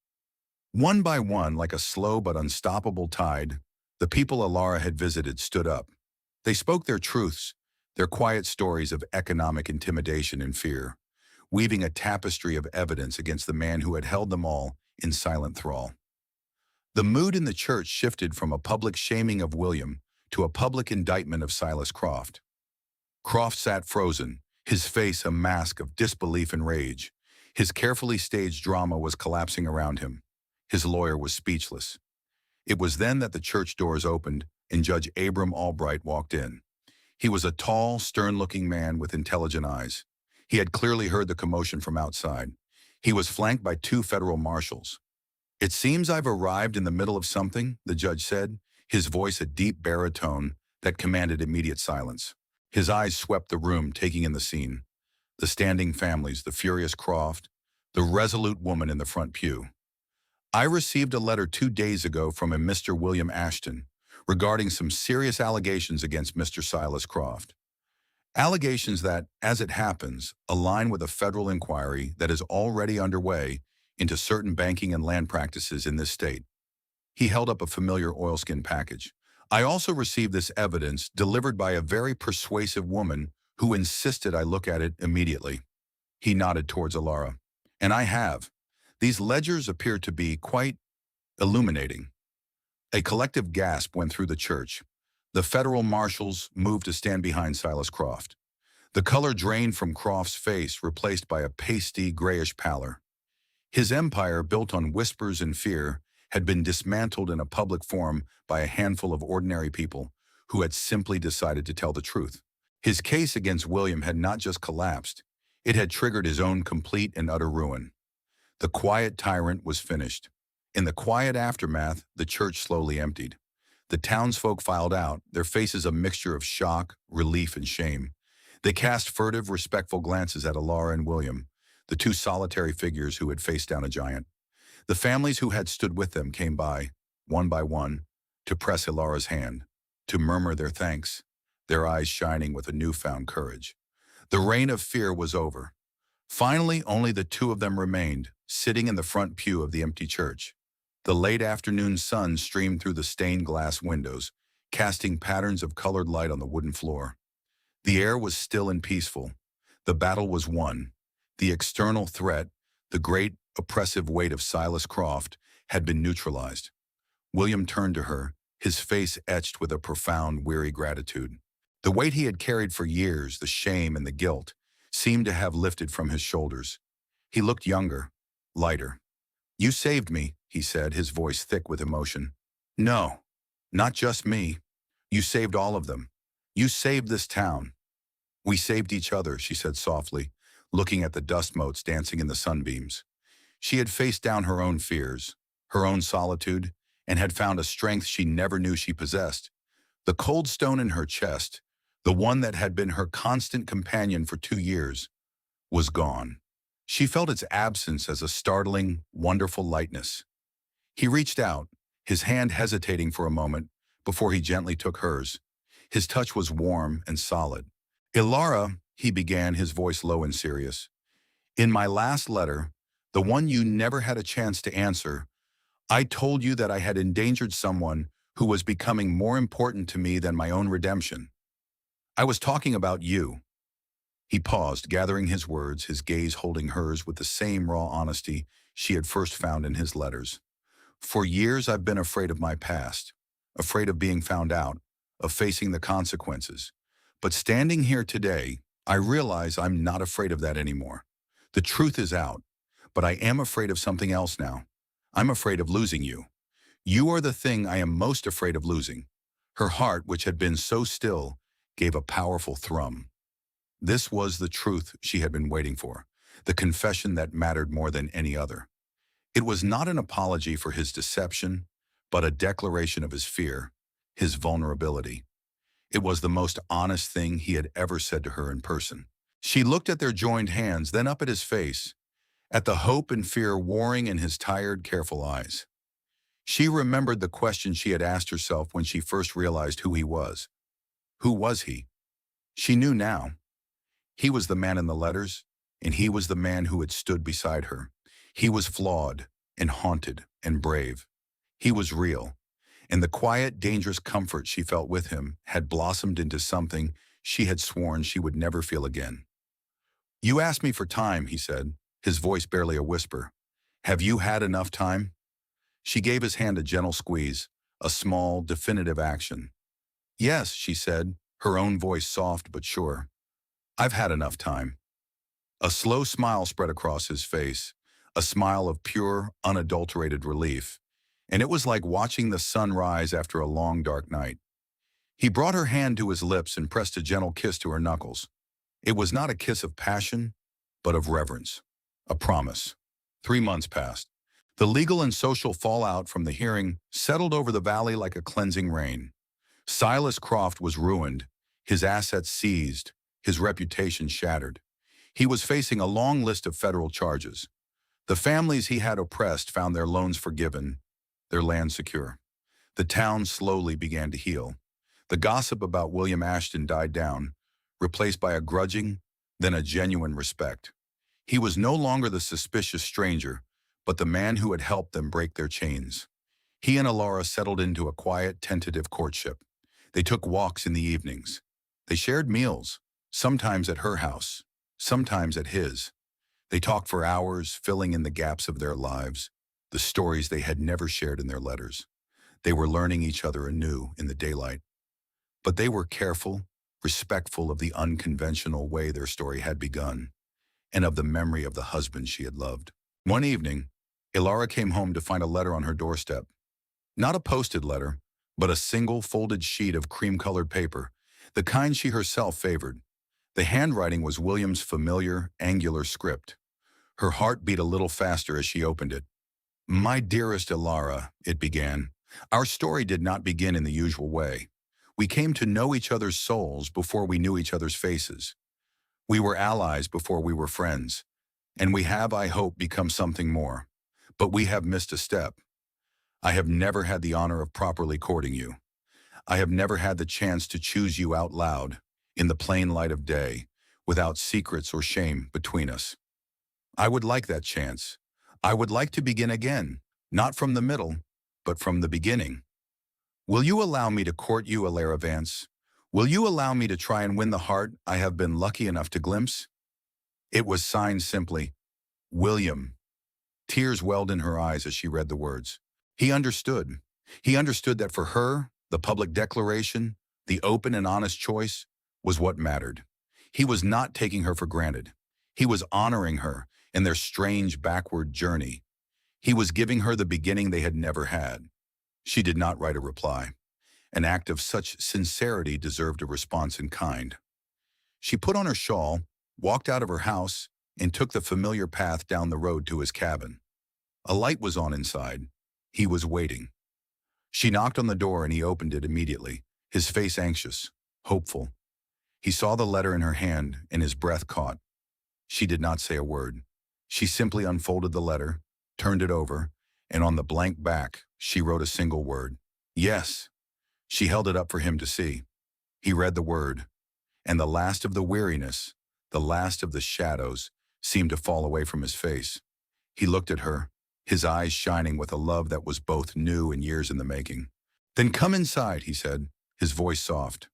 One by one, like a slow but unstoppable tide, the people Elara had visited stood up. They spoke their truths, their quiet stories of economic intimidation and fear, weaving a tapestry of evidence against the man who had held them all in silent thrall. The mood in the church shifted from a public shaming of William to a public indictment of Silas Croft. Croft sat frozen, his face a mask of disbelief and rage. His carefully staged drama was collapsing around him. His lawyer was speechless. It was then that the church doors opened and Judge Abram Albright walked in. He was a tall, stern-looking man with intelligent eyes. He had clearly heard the commotion from outside. He was flanked by two federal marshals. "It seems I've arrived in the middle of something," the judge said, his voice a deep baritone that commanded immediate silence. His eyes swept the room, taking in the scene. The standing families, the furious Croft, the resolute woman in the front pew. "I received a letter 2 days ago from a Mr. William Ashton regarding some serious allegations against Mr. Silas Croft. Allegations that, as it happens, align with a federal inquiry that is already underway into certain banking and land practices in this state." He held up a familiar oilskin package. "I also received this evidence delivered by a very persuasive woman who insisted I look at it immediately." He nodded towards Elara. "And I have. These ledgers appear to be quite illuminating." A collective gasp went through the church. The federal marshals moved to stand behind Silas Croft. The color drained from Croft's face, replaced by a pasty, grayish pallor. His empire, built on whispers and fear, had been dismantled in a public forum by a handful of ordinary people who had simply decided to tell the truth. His case against William had not just collapsed, it had triggered his own complete and utter ruin. The quiet tyrant was finished. In the quiet aftermath, the church slowly emptied. The townsfolk filed out, their faces a mixture of shock, relief, and shame. They cast furtive, respectful glances at Elara and William, the two solitary figures who had faced down a giant. The families who had stood with them came by one, to press Elara's hand, to murmur their thanks, their eyes shining with a newfound courage. The reign of fear was over. Finally, only the two of them remained, sitting in the front pew of the empty church. The late afternoon sun streamed through the stained glass windows, casting patterns of colored light on the wooden floor. The air was still and peaceful. The battle was won. The external threat, The great, oppressive weight of Silas Croft had been neutralized. William turned to her, his face etched with a profound, weary gratitude. The weight he had carried for years, the shame and the guilt, seemed to have lifted from his shoulders. He looked younger, lighter. "You saved me," he said, his voice thick with emotion. "No, not just me. You saved all of them. You saved this town." "We saved each other," she said softly, looking at the dust motes dancing in the sunbeams. She had faced down her own fears, her own solitude, and had found a strength she never knew she possessed. The cold stone in her chest, the one that had been her constant companion for 2 years, was gone. She felt its absence as a startling, wonderful lightness. He reached out, his hand hesitating for a moment before he gently took hers. His touch was warm and solid. "Elara," he began, his voice low and serious, "in my last letter, the one you never had a chance to answer, I told you that I had endangered someone who was becoming more important to me than my own redemption. I was talking about you." He paused, gathering his words, his gaze holding hers with the same raw honesty she had first found in his letters. "For years I've been afraid of my past, afraid of being found out, of facing the consequences. But standing here today, I realize I'm not afraid of that anymore. The truth is out, but I am afraid of something else now. I'm afraid of losing you. You are the thing I am most afraid of losing." Her heart, which had been so still, gave a powerful thrum. This was the truth she had been waiting for, the confession that mattered more than any other. It was not an apology for his deception, but a declaration of his fear, his vulnerability. It was the most honest thing he had ever said to her in person. She looked at their joined hands, then up at his face, at the hope and fear warring in his tired, careful eyes. She remembered the question she had asked herself when she first realized who he was. Who was he? She knew now. He was the man in the letters, and he was the man who had stood beside her. He was flawed and haunted and brave. He was real, and the quiet, dangerous comfort she felt with him had blossomed into something she had sworn she would never feel again. "You asked me for time," he said, his voice barely a whisper. "Have you had enough time?" She gave his hand a gentle squeeze, a small, definitive action. "Yes," she said, her own voice soft but sure. "I've had enough time." A slow smile spread across his face, a smile of pure, unadulterated relief, and it was like watching the sun rise after a long, dark night. He brought her hand to his lips and pressed a gentle kiss to her knuckles. It was not a kiss of passion, but of reverence, a promise. 3 months passed. The legal and social fallout from the hearing settled over the valley like a cleansing rain. Silas Croft was ruined, his assets seized, his reputation shattered. He was facing a long list of federal charges. The families he had oppressed found their loans forgiven, their land secure. The town slowly began to heal. The gossip about William Ashton died down, replaced by a grudging, then a genuine respect. He was no longer the suspicious stranger, but the man who had helped them break their chains. He and Elara settled into a quiet, tentative courtship. They took walks in the evenings. They shared meals, sometimes at her house, sometimes at his. They talked for hours, filling in the gaps of their lives, the stories they had never shared in their letters. They were learning each other anew in the daylight. But they were careful, respectful of the unconventional way their story had begun, and of the memory of the husband she had loved. One evening, Elara came home to find a letter on her doorstep. Not a posted letter, but a single folded sheet of cream-colored paper, the kind she herself favored. The handwriting was William's familiar, angular script. Her heart beat a little faster as she opened it. "My dearest Elara," it began, "our story did not begin in the usual way. We came to know each other's souls before we knew each other's faces. We were allies before we were friends, and we have, I hope, become something more. But we have missed a step. I have never had the honor of properly courting you. I have never had the chance to choose you out loud, in the plain light of day, without secrets or shame between us. I would like that chance. I would like to begin again, not from the middle, but from the beginning. Will you allow me to court you, Elara Vance? Will you allow me to try and win the heart I have been lucky enough to glimpse?" It was signed simply, William, Tears welled in her eyes as she read the words. He understood. He understood that for her, the public declaration, the open and honest choice, was what mattered. He was not taking her for granted. He was honoring her in their strange backward journey. He was giving her the beginning they had never had. She did not write a reply. An act of such sincerity deserved a response in kind. She put on her shawl, walked out of her house, and took the familiar path down the road to his cabin. A light was on inside. He was waiting. She knocked on the door and he opened it immediately, his face anxious, hopeful. He saw the letter in her hand and his breath caught. She did not say a word. She simply unfolded the letter, turned it over, and on the blank back, she wrote a single word. Yes. She held it up for him to see. He read the word, and the last of the weariness, the last of the shadows, seemed to fall away from his face. He looked at her, his eyes shining with a love that was both new and years in the making. Then come inside, he said, his voice soft.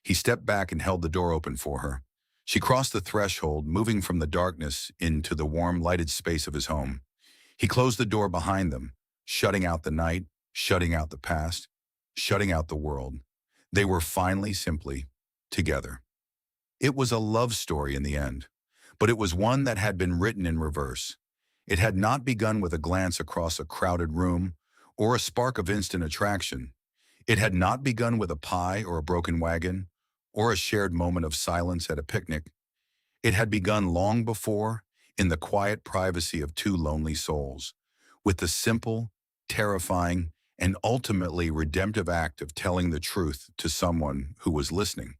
He stepped back and held the door open for her. She crossed the threshold, moving from the darkness into the warm, lighted space of his home. He closed the door behind them, shutting out the night, shutting out the past, shutting out the world. They were finally simply together. It was a love story in the end, but it was one that had been written in reverse. It had not begun with a glance across a crowded room or a spark of instant attraction. It had not begun with a pie or a broken wagon or a shared moment of silence at a picnic. It had begun long before, in the quiet privacy of two lonely souls, with the simple, terrifying, and ultimately redemptive act of telling the truth to someone who was listening.